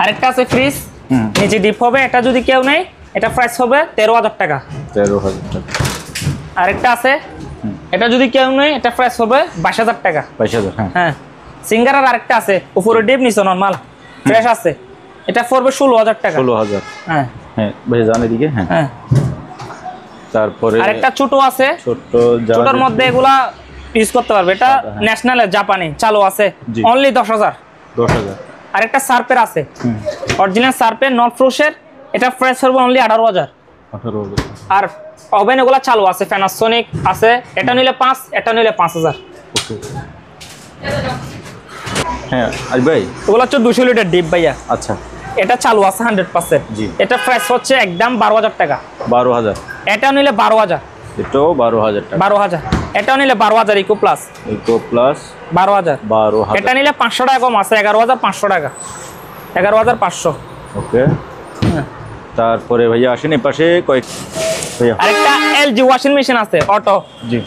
আরেকটা আছে ফ্রিজ, নিচে ডিপ হবে, এটা যদি কেউ নেই, এটা প্রাইস হবে 13,000 টাকা।
13,000 টাকা।
আরেকটা আছে, এটা যদি কেউ নেই, এটা প্রাইস হবে 22,000 টাকা।
22,000।
হ্যাঁ। সিঙ্গারের আরেকটা আছে, উপরে ডিপ নিচে নরমাল, ফ্রেশ আছে, এটা পড়বে 16,000 টাকা।
16,000।
হ্যাঁ
হ্যাঁ ভাই, জান এদিকে। হ্যাঁ। তারপরে
আরেকটা ছোট আছে, ছোটর মধ্যে এগুলা ইউজ করতে পারবে, এটা ন্যাশনাল জাপানি, চালু আছে অনলি 10,000। 10,000। আরেকটা সার্পের আছে, অরিজিনাল সার্পের নট ফ্রুশের, এটা প্রাইস পড়বে অনলি 18,000। আর ওভেন এগুলা চালু আছে, প্যানাসোনিক আছে, এটা নিলে 5, এটা নিলে 5,000।
হ্যাঁ আজ ভাই,
এগুলো হচ্ছে 200 লিটার ডিপ ভাইয়া।
আচ্ছা।
এটা চালু আছে 100%। এটা প্রাইস হচ্ছে একদম 12,000 টাকা।
12,000।
এটা নিলে 12,000।
এটাও 12,000 টাকা।
12,000। এটাও নিলে 12,000 ইকো প্লাস। 12,000।
12,000।
এটা নিলে 500 টাকা কম আছে, 11,500 টাকা। 11,500।
ওকে। তারপরে ভাইয়া আসেন এই পাশে কয়েক ভাইয়া,
আরেকটা এলজি ওয়াশিং মেশিন আছে অটো,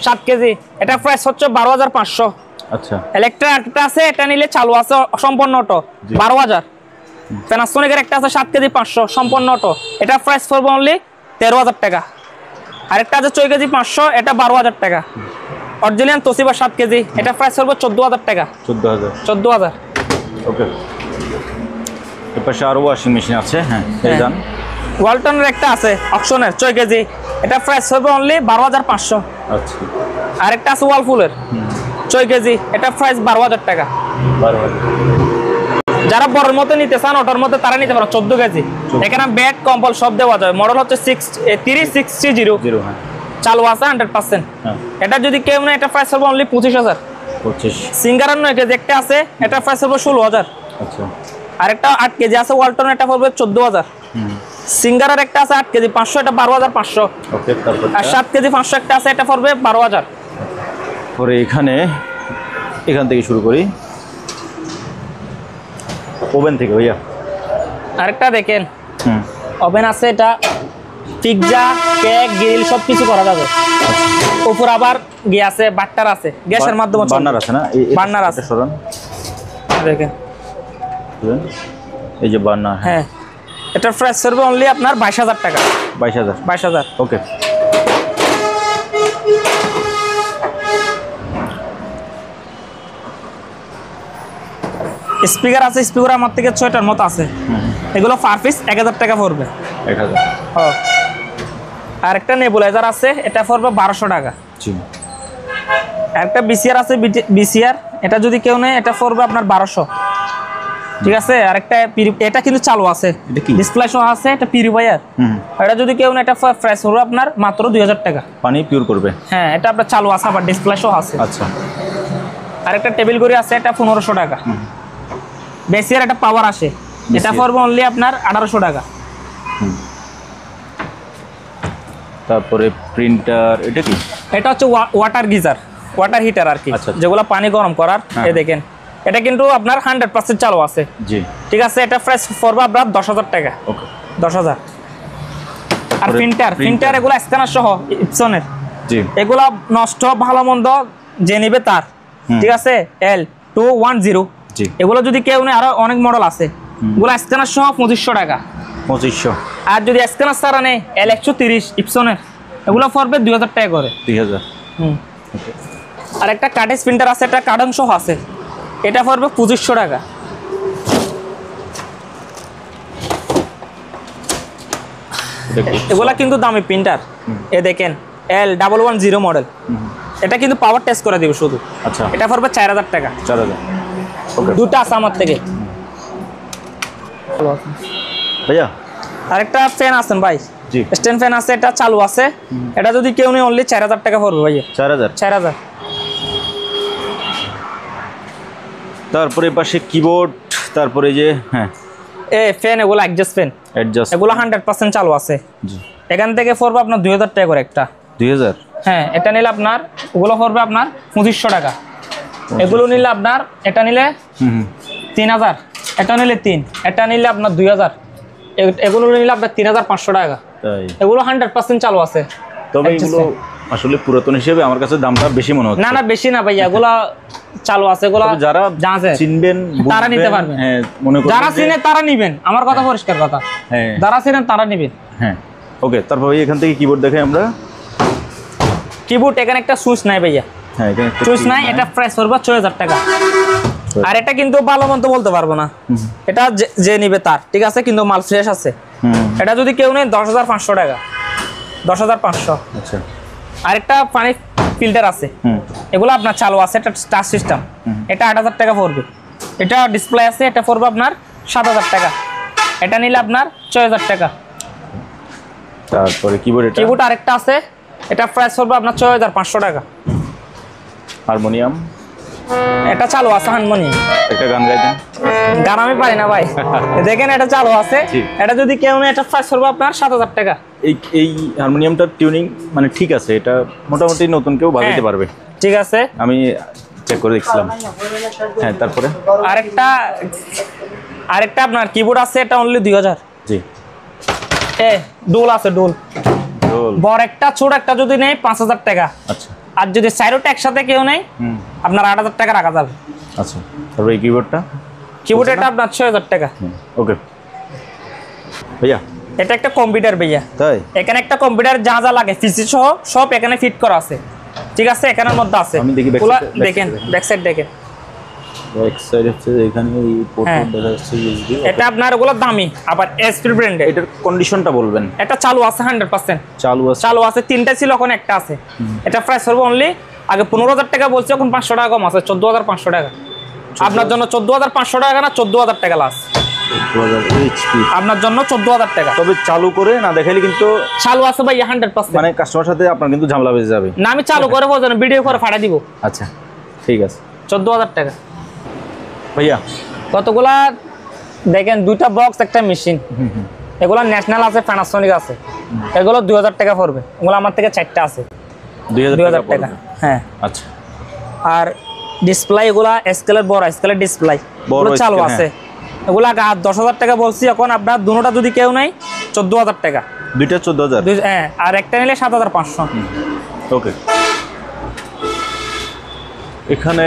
7 কেজি, এটা প্রাইস হচ্ছে 12,500। আচ্ছা। ইলেকট্রিক আছে, এটা নিলে চালু আছে সম্পূর্ণ অটো, 12,000। প্যানাসোনিকের একটা আছে 7 কেজি 500 সম্পূর্ণ অটো, এটা প্রাইস পড়বে অনলি 13,000 টাকা। আরেকটা আছে 6 কেজি 500, এটা 12,000 টাকা। অরিজিনাল তোশিবা 7 কেজি, এটা প্রাইস পড়বে 14,000 টাকা। 14,000।
ওকে। এই পাশে আরো ওয়াশিং মেশিন আছে। হ্যাঁ এই জান,
ওয়ালটনের একটা আছে অকশনের 6 কেজি, এটা প্রাইস হবে অনলি 12,500। আচ্ছা। আরেকটা আছে ওয়ালফুলের 6 কেজি, এটা প্রাইস 12,000 টাকা। 12,000। যারা বড়র মতো নিতে চান ওটার মধ্যে তারা নিতে পারেন 14 কেজি। এখানে ব্যাগ কম্বল সব দেওয়া যায়। মডেল হচ্ছে 3660। চালু আছে 100%। এটা যদি কেউ নেয়, এটা প্রাইস হবে অনলি 25,000। 25। সিঙ্গারের 9 কেজি একটা আছে, এটা প্রাইস হবে 16,000। আচ্ছা। আরেকটা 8 কেজি আছে ওয়ালটন, এটা পড়বে 14,000। সিঙ্গারের একটা আছে 8 কেজি 500, এটা 12,500। ওকে। তারপর আর 7 কেজি 500 একটা আছে, এটা পড়বে 12,000।
পরে এখান থেকে শুরু করি, ওভেন থেকে ভাইয়া।
আরেকটা দেখেন ওভেন আছে, এটা পিৎজা, কেক, গ্রিল সব কিছু করা যাবে। উপর আবার আছে, বাটার আছে, গ্যাসের মাধ্যমে
বার্নার আছে না?
বার্নার আছে, সরান দেখেন,
এই যে বার্নার।
হ্যাঁ, এটা প্রাইস পড়বে অনলি আপনার 22,000 টাকা। 22,000।
ওকে।
স্পিকার আছে, স্পিকার আমার থেকে 6টার মতো আছে। এগুলো পার পিস 1000 টাকা পড়বে।
1000।
আর একটা নেবুলাইজার আছে, এটা পড়বে 1200 টাকা। একটা বিসিআর আছে, বিসিআর, এটা যদি কেউ নেয় এটা পড়বে আপনার 1200। ঠিক আছে। আর একটা এটা কিন্তু চালু আছে, ডিসপ্লে সহ আছে, এটা পিউরিফায়ার। এটা যদি কেউ নেয় এটা প্রাইস পড়বে আপনার মাত্র 2000 টাকা।
পানি পিওর করবে।
হ্যাঁ, এটা আপনার চালু আছে, আবার ডিসপ্লে সহ আছে।
আচ্ছা।
আর একটা টেবিল ঘড়ি আছে, এটা 1500 টাকা। বেসিয়ার একটা পাওয়ার আসে, এটা পড়বে অনলি আপনার 1800 টাকা।
তারপরে প্রিন্টার, এটা কি?
এটা হচ্ছে ওয়াটার গিজার, ওয়াটার হিটার আর কি, যেগুলো পানি গরম করার। এই দেখেন, এটা কিন্তু আপনার 100% চালু আছে। জি, ঠিক আছে। এটা প্রাইস পড়বে আপনার 10000 টাকা। ওকে, 10000। আর প্রিন্টার এগুলো স্ক্যানার সহ ইপসনের। জি, এগুলো নষ্ট ভালো মন্দ যে নিবে তার। ঠিক আছে। L210। জি, এগুলো যদি কেউ নেয়, আরো অনেক মডেল আছে। এগুলো স্ক্যানার সহ 2500 টাকা। 2500। আর যদি স্ক্যানার ছাড়া নেয় L130 ইপসনের, এগুলো পড়বে 2000 টাকা করে। 2000। আর একটা কার্টেজ প্রিন্টার আছে, এটা কার্টন সহ আছে, এটা পড়বে 2500 টাকা। এগুলা কিন্তু দামি প্রিন্টার। এ দেখেন L110 মডেল, এটা কিন্তু পাওয়ার টেস্ট করে দিবে শুধু। আচ্ছা, এটা পড়বে 4000 টাকা। 4000। ওকে, দুটো আছে আমার থেকে।
ভাইয়া
আরেকটা ফ্যান আছেন ভাই, জি, স্ট্যান্ড ফ্যান আছে, এটা চালু আছে। এটা যদি কেউ নেয় অনলি 4000 টাকা পড়বে ভাইয়া। 4000।
তারপরে পাশে কিবোর্ড, তারপরে যে
ফ্যান, এগুলো অ্যাডজাস্ট ফ্যান, এগুলো 100% চালু আছে। জি, এখান থেকে পড়বে আপনার 2000 টাকা করে একটা। 2000। হ্যাঁ, এটা নিলে আপনার ওগুলো পড়বে আপনার 2500 টাকা। এগুলো নিলে আপনার, এটা নিলে 3000, এটা নিলে 3, এটা নিলে আপনার 2000, এগুলো নিলে আপনার 3500 টাকা। এগুলো 100% চালু আছে।
তবে এগুলো আসলে পুরাতন হিসেবে আমার কাছে দামটা বেশি মনে হচ্ছে।
না, বেশি না ভাইয়া, এগুলো চালু আছে। এগুলো
যারা চিনবেন
তারা নিতে পারবেন। হ্যাঁ, যারা চিনে তারা নিবেন, আমার কথা পরিষ্কার কথা। হ্যাঁ, যারা চিনেন তারা নিবেন। হ্যাঁ,
ওকে। তারপর এখান থেকে কিবোর্ড দেখাই আমরা।
কিবোর্ড এখানে একটা সুইচ নাই ভাইয়া। হ্যাঁ, এখানে একটা সুইচ নাই, এটা প্রাইস পড়বে 6000 টাকা। আর এটা কিন্তু ভালো মন্দ বলতে পারবো না, এটা যে নিবে তার। ঠিক আছে, কিন্তু মাল ফ্রেশ আছে। এটা যদি কেউ নেয় 10500 টাকা। 10500। আচ্ছা। আরেকটা পানি ফিল্টার আছে, এগুলো আপনার চালু আছে, এটা টাচ সিস্টেম, এটা 8000 টাকা পড়বে। এটা ডিসপ্লে আছে, এটা পড়বে আপনার 7000 টাকা। এটা নিলে আপনার 6000 টাকা।
তারপরে কিবোর্ড
আরেকটা আছে, এটা প্রাইস পড়বে আপনার 6500 টাকা।
হারমোনিয়াম,
এটা চালু আছে। হারমোনিয়াম,
একটা গান গাইতেন?
গান আমি পারি না ভাই। দেখেন, এটা চালু আছে, এটা যদি কেউ নেয় এটা প্রাইস পড়বে আপনার 7000 টাকা।
এই হারমোনিয়ামটার টিউনিং মানে ঠিক আছে, এটা মোটামুটি নতুন কেউ বাজাতে পারবে।
ঠিক আছে,
আমি চেক করে দেখছিলাম। হ্যাঁ, তারপরে
আরেকটা আপনার কিবোর্ড আছে, এটা অনলি 2000। জি, ডোল আছে, ডোল বড় একটা, ছোট একটা যদি নেয় 5000 টাকা। আচ্ছা। আর যদি চারোটা একসাথে কেউ নেয় আপনার 8000 টাকা রাখা যাবে।
আচ্ছা। তারপরে এই কিবোর্ডটা
এটা আপনার 6000 টাকা।
ওকে ভাইয়া,
এটা একটা কম্পিউটার ভাইয়া। তাই এখানে একটা কম্পিউটার যা যা লাগে পিসি সহ সব এখানে ফিট করা আছে। ঠিক আছে, এখানের মধ্যে আছে।
আমি দেখি
দেখেন, ব্যাক সাইড দেখেন।
ব্যাক সাইড হচ্ছে এখানে এই পোর্ট দেখা যাচ্ছে ইউএসবি।
এটা আপনার ওগুলো দামি, আবার এসপি ব্র্যান্ডের।
এটার কন্ডিশনটা বলবেন?
এটা চালু আছে 100%।
চালু আছে,
তিনটা ছিল, এখন একটা আছে। এটা প্রাইস হবে অনলি, আগে 15000 টাকা বলছে, এখন 500 টাকা কম আছে, 14500 টাকা। আপনার জন্য 14500 টাকা না, 14000 টাকা লাস।
14000 এইচপি
আপনার জন্য 14000 টাকা।
তবে চালু করে না দেখাইলে কিন্তু
চালু আছে ভাই 100%।
মানে কাস্টমার সাথে আপনার কিন্তু ঝামেলা বেজে যাবে।
না, আমি চালু করে বলছেন, ভিডিও করে ফাটা দিব।
আচ্ছা, ঠিক আছে।
14000 টাকা
ভাইয়া।
কতগুলা দেখেন, দুইটা বক্স, একটা মেশিন। এগুলা ন্যাশনাল আছে, প্যানাসোনিক আছে। এগুলো 2000 টাকা পড়বে। এগুলো আমার থেকে 4টা আছে, 2000 টাকা। হ্যাঁ, আচ্ছা। আর ডিসপ্লে, এগুলা স্কেলের বড় স্কেলের ডিসপ্লে, এগুলো চালু আছে। এগুলা 10000 টাকা বলছি, এখন আপনার দুটোটা যদি কেউ নেয় 14000 টাকা।
দুইটা 14000?
হ্যাঁ, আর একটা নিলে 7500।
ওকে। এখানে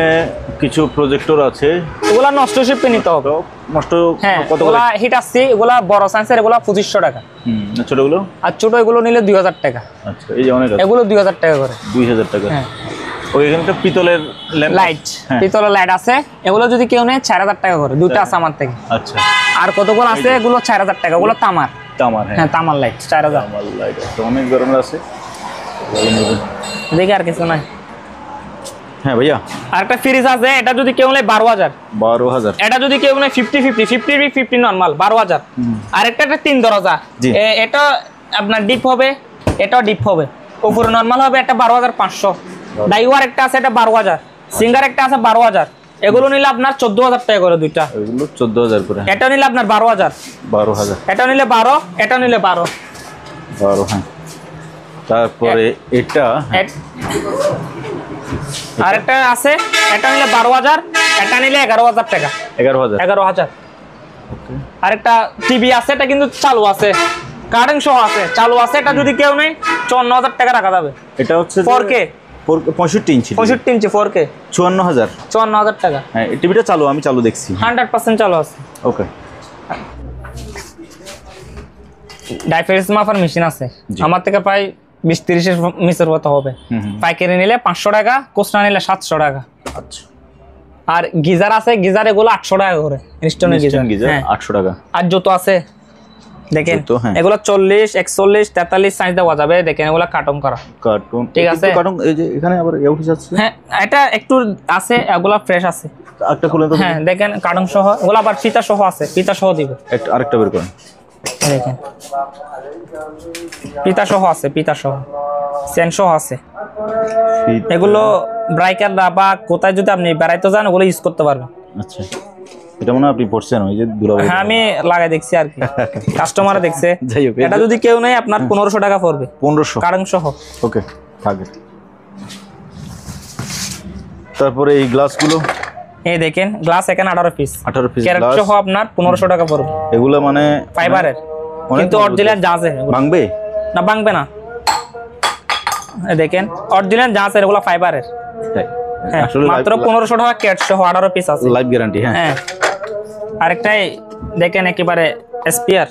কিছু প্রজেক্টর আছে,
এগুলা নষ্ট শিপে নিতে হবে।
নষ্ট?
হ্যাঁ, এগুলা হিট আসছে, এগুলা বড় সাইজের, এগুলা 2500 টাকা।
ছোটগুলো? আর
ছোট এগুলো নিলে 2000 টাকা।
আচ্ছা, এই যে অনেক আছে,
এগুলো 2000 টাকা করে।
2000 টাকা।
হ্যাঁ,
ওইখানে তো পিতলের
লাইট, পিতলের লাইট আছে, এগুলো যদি কেউ নেয় 4000 টাকা করে, দুটো আছে আমার থেকে।
আচ্ছা,
আর কতগুলো আছে এগুলো 4000 টাকা, ওগুলো তামার। হ্যাঁ তামার লাইট 4000।
তামার লাইট অনেক ধরনের আছে,
দেখি আর কিছু নাই।
হ্যাঁ ভাইয়া,
আর একটা ফ্রিজ আছে, এটা যদি কেউ নেয় 12000।
12000।
এটা যদি কেউ নেয় 50 নরমাল 12000। আর একটা 3 দরজা, এটা আপনার ডিপ হবে, এটাও ডিপ হবে, উপরে নরমাল হবে, এটা 12500। ডাইওয়ার একটা আছে, এটা 12000। সিঙ্গার একটা আছে 12000। এগুলো নিলে আপনার 14000 টাকা করে দুইটা।
এগুলো 14000 করে।
এটা নিলে আপনার 12000।
12000।
এটা নিলে 12, এটা নিলে 12।
12, হ্যাঁ। তারপরে এটা
আরেকটা আছে, এটা নিলে 12000, এটা নিলে 11000 টাকা। 11000। আরেকটা টিভি আছে, এটা কিন্তু চালু আছে, কারেন্ট সহ আছে, চালু আছে। এটা যদি কেউ নেই 54000 টাকা রাখা যাবে।
এটা হচ্ছে
4K
65 ইঞ্চি।
65 ইঞ্চি 4K
54000
টাকা।
হ্যাঁ, টিভিটা চালু, আমি চালু দেখছি,
100% চালু আছে।
ওকে।
ডাইফেরিস মাপার মেশিন আছে আমার থেকে, প্রায় 20-30 এর নিচের মতো হবে। পাইকারি নিলে 500 টাকা, খুচরা নিলে 700 টাকা।
আচ্ছা।
আর গিজার আছে, গিজার এগুলো 800 টাকা করে, ইনস্টনের গিজার
800 টাকা।
আর জুতো আছে দেখেন,
হ্যাঁ।
এগুলো 40, 41, 43 সাইজ দেওয়া যাবে। দেখেন এগুলো কার্টুন করা,
কার্টুন,
ঠিক আছে।
কার্টুন এই যে এখানে আবার এউটিস আছে।
হ্যাঁ, এটা একটু আছে, এগুলো ফ্রেশ আছে।
একটা খুলে তো,
হ্যাঁ দেখেন কার্টুন সহ, এগুলো আবার ফিতা সহ আছে, ফিতা সহ দিব।
আরেকটা বের করেন,
দেখেন ফিতা সহ আছে, ফিতা সহ, চেন সহ আছে। এগুলো ব্রাইকাররা বা কোথায় যদি আপনি বেড়াইতে যান, ওগুলো ইউজ করতে পারবেন।
আচ্ছা, এটা মনে হয় আপনি পড়ছেন, ওই যে দুলাভাই।
হ্যাঁ, আমি লাগাই দেখছি আর কি, কাস্টমার দেখছে।
যাই হোক,
এটা যদি কেউ নেই আপনার 1500 টাকা পড়বে,
1500
কারেন্ট সহ।
ওকে, থাকে। তারপরে এই গ্লাসগুলো,
এই দেখেন গ্লাস এখানে 18 পিস,
18 পিস
ক্যারেট
গ্লাস
সহ আপনার 1500 টাকা পড়বে।
এগুলো মানে
ফাইবারের, কিন্তু অরিজিনাল জাজে
ভাঙবে
না, ভাঙবে না। এই দেখেন অরিজিনাল জাজ, এগুলো ফাইবারের। হ্যাঁ,
আসলে
মাত্র 1500 টাকা ক্যারেট সহ 18 পিস আছে,
লাইফ গ্যারান্টি। হ্যাঁ,
আরেকটাই দেখেন একেবারে স্পিয়ার,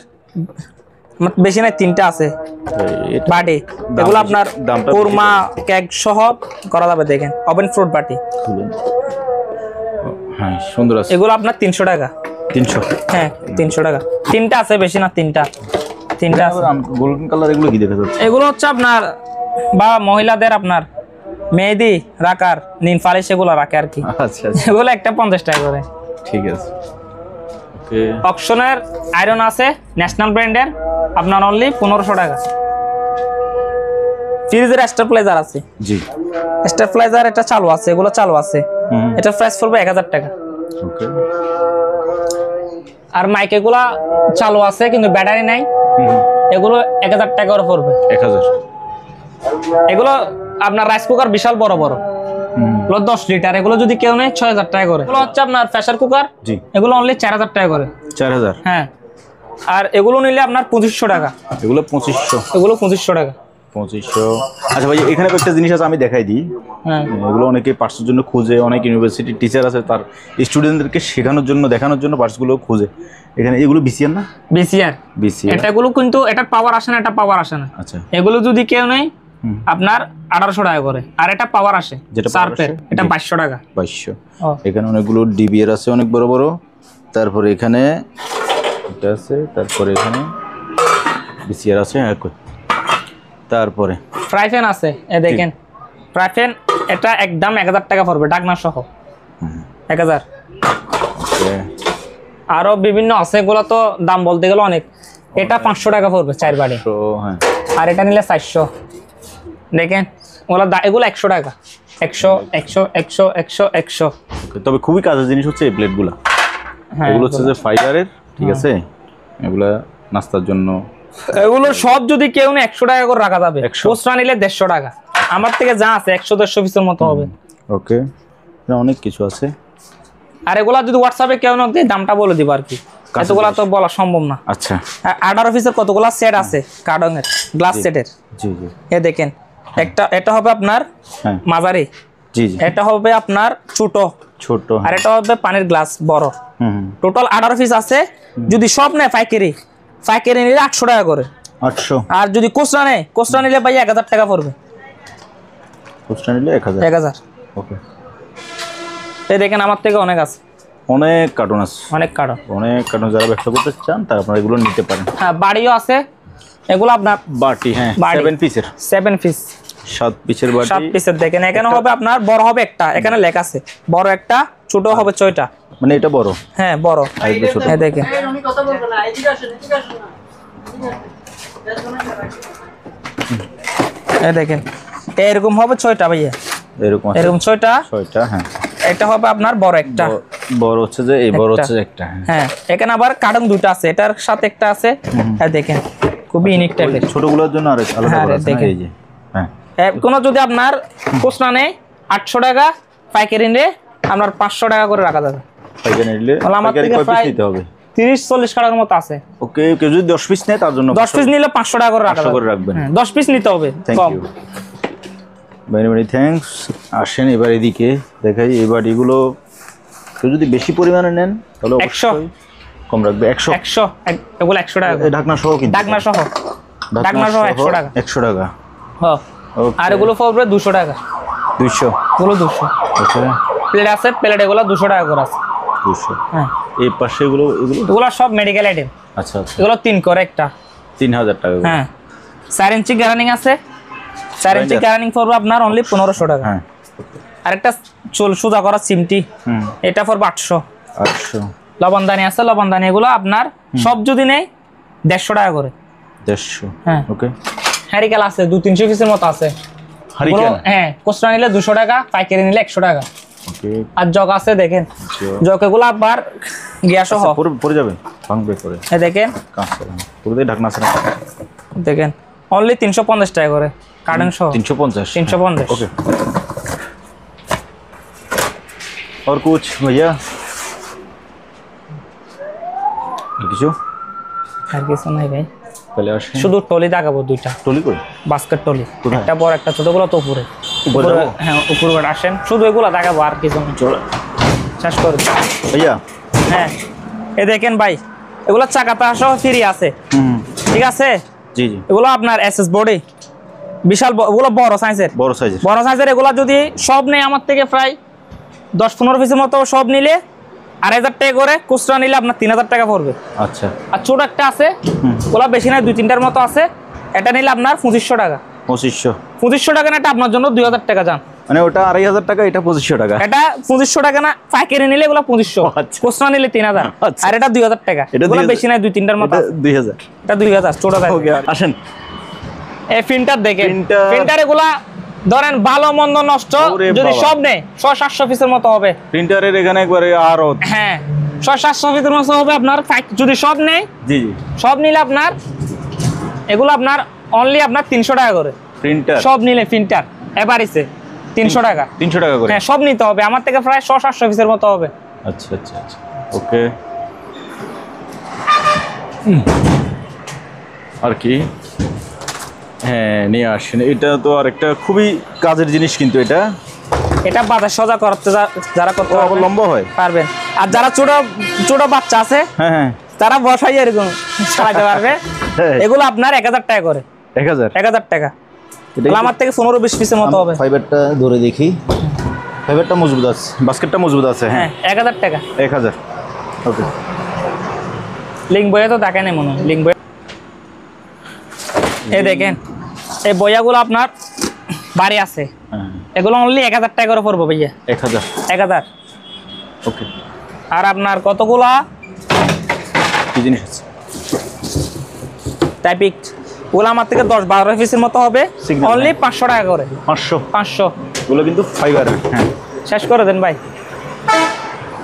বেশি নাই, 3টা আছে বাটি। এগুলো আপনার কুরমা কেক সহ করা যাবে। দেখেন ওভেন ফ্রুট বাটি,
হ্যাঁ সুন্দর আছে।
এগুলো আপনার 300 টাকা।
300?
হ্যাঁ 300 টাকা, 3টা আছে, বেশি না, 3টা আছে।
গোল্ডেন কালার, এগুলো কি দেখা যাচ্ছে?
এগুলো হচ্ছে আপনার বা মহিলাদের আপনার মেহেদি রাখার নীল ফালিশ, এগুলো রাখে আর কি।
আচ্ছা,
এগুলো একটা 50 টাকা করে।
ঠিক আছে, ওকে।
অকশনের আয়রন আছে, ন্যাশনাল ব্র্যান্ডের, আপনার অনলি 1500 টাকা। ফ্রিজের স্টেবিলাইজার আছে,
জি
স্টেবিলাইজার, এটা চালু আছে, এগুলো চালু আছে। এটা প্রাইস পড়বে 1000 টাকা।
ওকে।
আর মাইক এগুলা চালু আছে কিন্তু ব্যাটারি নাই, এগুলো 1000 টাকা করে পড়বে।
1000?
এগুলো আপনার রাইস কুকার বিশাল বড় বড়, 10 লিটার, এগুলো যদি কেউ নেয় 6000 টাকা করে। এগুলো হচ্ছে আপনার প্রেসার কুকার,
জি,
এগুলো অনলি 4000 টাকা করে।
4000?
হ্যাঁ। আর এগুলো নিলে আপনার 2500 টাকা।
এগুলো 2500?
এগুলো 2500 টাকা।
2500। আচ্ছা ভাই, এখানে একটা জিনিস আছে, আমি দেখাই দিই।
হ্যাঁ,
এগুলো অনেকে পার্টসের জন্য খুঁজে, অনেক ইউনিভার্সিটির টিচার আছে, তার স্টুডেন্টদেরকে শেখানোর জন্য, দেখানোর জন্য পার্টসগুলো খুঁজে। এখানে এগুলো বিসিআর না?
বিসিআর। এটাগুলো কিন্তু এটা পাওয়ার আসে না, এটা পাওয়ার আসে না।
আচ্ছা,
এগুলো যদি কেউ নেয় আপনার 1800 টাকা করে। আর এটা পাওয়ার আসে, যেটা সার্ফের, এটা 2200 টাকা।
2200। এখানে অনেকগুলো ডিবিআর আছে, অনেক বড় বড়। তারপরে এখানে এটা আছে, তারপরে এখানে বিসিআর আছে। তারপরে
ফ্রাই প্যান আছে, এ দেখেন ফ্রাই প্যান, এটা একদম 1000 টাকা পড়বে, ঢাকনা সহ 1000। আরো বিভিন্ন আছে, এগুলো তো দাম বলতে গেলে অনেক। এটা 500 টাকা পড়বে 4 বাড়ি।
হ্যাঁ,
আর এটা নিলে 400। দেখেন এগুলো 100 টাকা, 100 100 100 100 100।
তবে খুবই কাজের জিনিস হচ্ছে এই প্লেটগুলো। এগুলো হচ্ছে যে ফাইবারের, ঠিক আছে। এগুলা নাস্তার জন্য,
এগুলো সব যদি কেউ নেয় 100 টাকা করে রাখা যাবে। খুচরা নিলে 150 টাকা। আমার থেকে যা আছে 100-150 পিসের মতো হবে।
ওকে, অনেক কিছু আছে।
আর এগুলা যদি হোয়াটসঅ্যাপে কেউ না দিয়ে দামটা বলে দিব আর কি, এতগুলা তো বলা সম্ভব না।
আচ্ছা,
18 পিসের কতগুলা সেট আছে কার্টনের, গ্লাস সেটের।
জি জি,
এ দেখেন এটা হবে আপনার মাঝারি,
জি জি,
এটা হবে আপনার ছোট
ছোট,
আর এটা হবে পানির গ্লাস বড়। টোটাল 18 পিস আছে। যদি সব নেয় পাইকারি নিলে 800 টাকা করে।
800?
আর যদি খুচরা নিলে ভাই 1000 টাকা পড়বে।
খুচরা নিলে 1000? ওকে।
এই দেখেন আমার থেকে অনেক আছে,
অনেক কার্টুন আছে,
অনেক কার্টন।
অনেক কার্টুন যারা ব্যবসা করতে চান তারা আপনারা এগুলো নিতে পারেন।
হ্যাঁ বাড়িও আছে এগুলো আপনার,
বাটি, হ্যাঁ,
বাটি।
7 পিসের,
7 পিস,
7 পিসের বাটি।
7 পিসের দেখেন এখানে হবে আপনার বড় হবে একটা, এখানে লেখা আছে বড় একটা, ছোট হবে 6টা।
মানে এটা বড়,
হ্যাঁ বড়,
আর এটা ছোট।
এই দেখেন এই দেখেন এরকম হবে 6টা ভাইয়া,
এরকম আছে,
এরকম 6টা।
6টা, হ্যাঁ।
এটা হবে আপনার বড় একটা,
বড় হচ্ছে যে এই বড়
একটা।
হচ্ছে যে একটা, হ্যাঁ।
হ্যাঁ এখানে আবার কার্টন দুটো আছে, এটার সাথে একটা আছে। হ্যাঁ দেখেন খুবই ইউনিক টাইপের।
ছোটগুলোর জন্য আরেক আলাদা
হ্যাঁ,
করে আছে না,
দেখেন।
এই যে, হ্যাঁ।
কোনো যদি আপনার খুচরা নেই 800 টাকা, পাইকারি নিলে আপনার 500 টাকা করে রাখা যাবে।
পাইকারি নিলে
তাহলে আমার
পাইকারি
থেকে
কয় পিস
প্রায়
নিতে হবে?
30-40 টাকার মতো আছে।
ওকে, কেউ যদি 10 পিস নেয় তার জন্য
10 পিস নিলে 500 টাকা করে রাখা
500
যাবে।
করে রাখবেন।
হ্যাঁ 10 পিস নিতে হবে
থ্যাংক
কম।
You, very very thanks. আসেন এবার এদিকে দেখাই। এবার এগুলো কেউ যদি বেশি পরিমাণে নেন তাহলে
100
অবশ্যই কম রাখবে। 100
এগুলো 100 টাকা করে।
ঢাকনা সহ কিন্তু,
ঢাকনা সহ, ঢাকনা সহ 100 টাকা।
100 টাকা।
হ্যাঁ
ওকে,
আর এগুলো পড়বে 200 টাকা,
200।
এগুলো 200।
ওকে,
প্লেট আছে, প্লেট এগুলো 200 টাকা করে আছে।
200।
হ্যাঁ
এই পাশে এগুলো
এগুলো সব মেডিকেল আইটেম।
আচ্ছা আচ্ছা,
এগুলো 3 করে একটা।
3000 টাকা করে।
হ্যাঁ 4 ইঞ্চি গ্যারানিং আছে, 4 ইঞ্চি গ্যারানিং পড়বে আপনার অনলি 1500 টাকা।
হ্যাঁ,
আরেকটা চুল সোজা করা চিমটি,
হুম,
এটা পড়বে 800।
800।
লবণদানি আছে, লবণদানি এগুলো আপনার সব যদি নেই 150 টাকা করে।
150।
হ্যাঁ
ওকে,
হ্যারিকেল আছে 200-300 পিসের মতো আছে।
হারিকেন।
এগুলো, হ্যাঁ খুচরা নিলে 200 টাকা, পাইকারি নিলে 100 টাকা।
ওকে,
আর জগ আছে দেখেন, জগ এগুলো আবার গ্যাস সহ।
পুরো পড়ে যাবে, ভাঙবে করে
এই দেখেন,
কাজ করে পুরোটাই ঢাকনা আছে না।
দেখেন অনলি 350 টাকা করে কার্টন সহ।
350।
350।
ओके, और कुछ भैया? কিছু
আর কিছু নাই ভাই,
পহলে আসেন।
শুধু টলি দেখাবো 2টা,
টলি কই?
বাস্কেট টলি,
কোথায়?
একটা বড় একটা ছোট, গুলো তো উপরে।
উপরে যাবো?
হ্যাঁ উপরে আসেন, শুধু এগুলো দেখাবো আর কিছু না।
চলো
শেষ করে দিন।
भैया।
হ্যাঁ এই দেখেন ভাই, এগুলো চাকাতা সহ ফ্রি আছে,
হুম,
ঠিক আছে।
জি জি,
এগুলো আপনার এসএস বডি, বিশাল এগুলো বড় সাইজের,
বড় সাইজের।
বড় সাইজের। এগুলো যদি সব নেই আমার থেকে প্রায় 10-15 পিসের মতো সব নিলে 2000 টাকা করে, খুচরা নিলে আপনার 3000 টাকা পড়বে।
আচ্ছা,
আর ছোট একটা আছে, ওগুলো বেশি না, 2-3টার মতো আছে, এটা নিলে আপনার 2500 টাকা।
2500।
2500 টাকা না, এটা আপনার জন্য 2000 টাকা যান।
মানে ওটা 2500 টাকা, এটা 2500 টাকা।
এটা 2500 টাকা না, পাইকারি নিলে এগুলো 2500,
আচ্ছা।
খুচরা নিলে 3000।
আচ্ছা।
আর এটা 2000 টাকা,
এটা
এগুলো
2000
বেশি না, 2-3টার মতো
এটা
আছে।
2000।
এটা 2000 ছোট সাইজ।
ওকে, আসেন।
এই প্রিন্টার দেখেন,
Printer-
প্রিন্টার এগুলা ধরেন ভালো মন্দ নষ্ট
ওরে
যদি
বাবা।
সব নেই 600-700 পিসের মতো হবে।
প্রিন্টারের এখানে একবারে আরো।
হ্যাঁ 600-700 পিসের মতো হবে আপনার, যদি সব নেই,
জি জি,
সব নিলে আপনার এগুলো আপনার অনলি আপনার 300 টাকা করে।
প্রিন্টার
সব নিলে প্রিন্টার এভারেজে 300 টাকা।
300 টাকা করে।
হ্যাঁ সব নিতে হবে, আমার থেকে প্রায় 600-700 পিসের মতো হবে।
আচ্ছা আচ্ছা আচ্ছা, ওকে। আর কি, হ্যাঁ নিয়ে আসেন। এটা তো আর একটা খুবই কাজের জিনিস কিন্তু এটা।
এটা বাজার সজা করতে যারা করতে
ও আবার
পারবেন,
লম্বা হয়।
পারবেন। আর যারা ছোট ছোট বাচ্চা আছে
হ্যাঁ হ্যাঁ,
তারা বসাই এরকম চালাতে পারবে।
হ্যাঁ।
এগুলো আপনার 1000 টাকা করে।
1000।
1000 টাকা।
এটা
তাহলে আমার থেকে 15-20 পিসের মতো হবে।
ফাইবারটা ধরে দেখি, ফাইবারটা মজবুত আছে, বাস্কেটটা মজবুত আছে।
হ্যাঁ
হ্যাঁ,
1000 টাকা।
1000। ওকে,
লিঙ্ক বইয়ে তো দেখেন মনে হয়, লিঙ্ক বই। এই দেখেন এই বইয়াগুলো আপনার বাড়ি আছে,
হ্যাঁ,
এগুলো অনলি 1000 টাকা করে পড়বো ভাইয়া।
1000।
1000।
ওকে,
আর আপনার কতগুলা
কি জিনিস আছে?
টাইপিক, ওগুলো আমার থেকে 10-12 পিসের মতো হবে,
Signal,
অনলি 500 টাকা করে।
500।
500।
এগুলো কিন্তু ফাইবার। হ্যাঁ
শেষ করে দেন ভাই।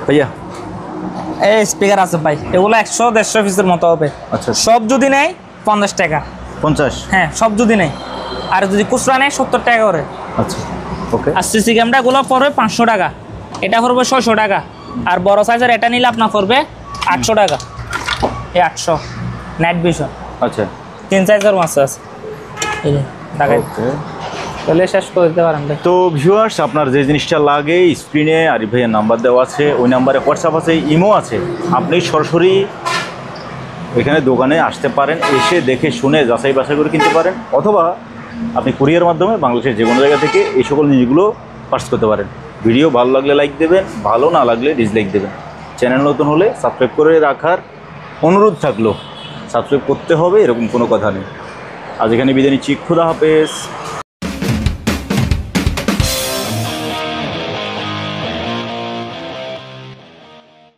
ভাইয়া।
এই স্পিকার আছে ভাই, এগুলো 100-150 পিসের মতো হবে।
আচ্ছা,
সব যদি নেয় 50 টাকা।
50।
হ্যাঁ সব যদি নেয়, আর যদি খুচরা নেয় 70 টাকা করে।
আচ্ছা, ওকে।
আর সিসি ক্যামেরাগুলো পড়বে 500 টাকা, এটা পড়বে 600 টাকা। আর বড় সাইজের এটা নিলে আপনার পড়বে 800 টাকা। এই 800 নাইট ভিশন।
আচ্ছা,
3 সাইজের মাছ আছে, এই যে দেখাই।
ওকে।
তাহলে শেষ করে দিতে পারেন ভাই।
তো ভিউয়ার্স, আপনার যে জিনিসটা লাগে স্ক্রিনে আরিফ ভাইয়ের নাম্বার দেওয়া আছে, ওই নাম্বারে হোয়াটসঅ্যাপ আছে, ইমো আছে। আপনি সরাসরি এখানে দোকানে আসতে পারেন, এসে দেখে শুনে যাচাই বাছাই করে কিনতে পারেন, অথবা আপনি কুরিয়ার মাধ্যমে বাংলাদেশের যে কোনো জায়গা থেকে এই সকল জিনিসগুলো পার্স করতে পারেন। ভিডিও ভালো লাগলে লাইক দেবেন, ভালো না লাগলে ডিসলাইক দেবেন। চ্যানেল নতুন হলে সাবস্ক্রাইব করে রাখার অনুরোধ থাকলো। সাবস্ক্রাইব করতে হবে এরকম কোনো কথা নেই। আজ এখানে বিদায় নিচ্ছি। খুদা হাফেজ।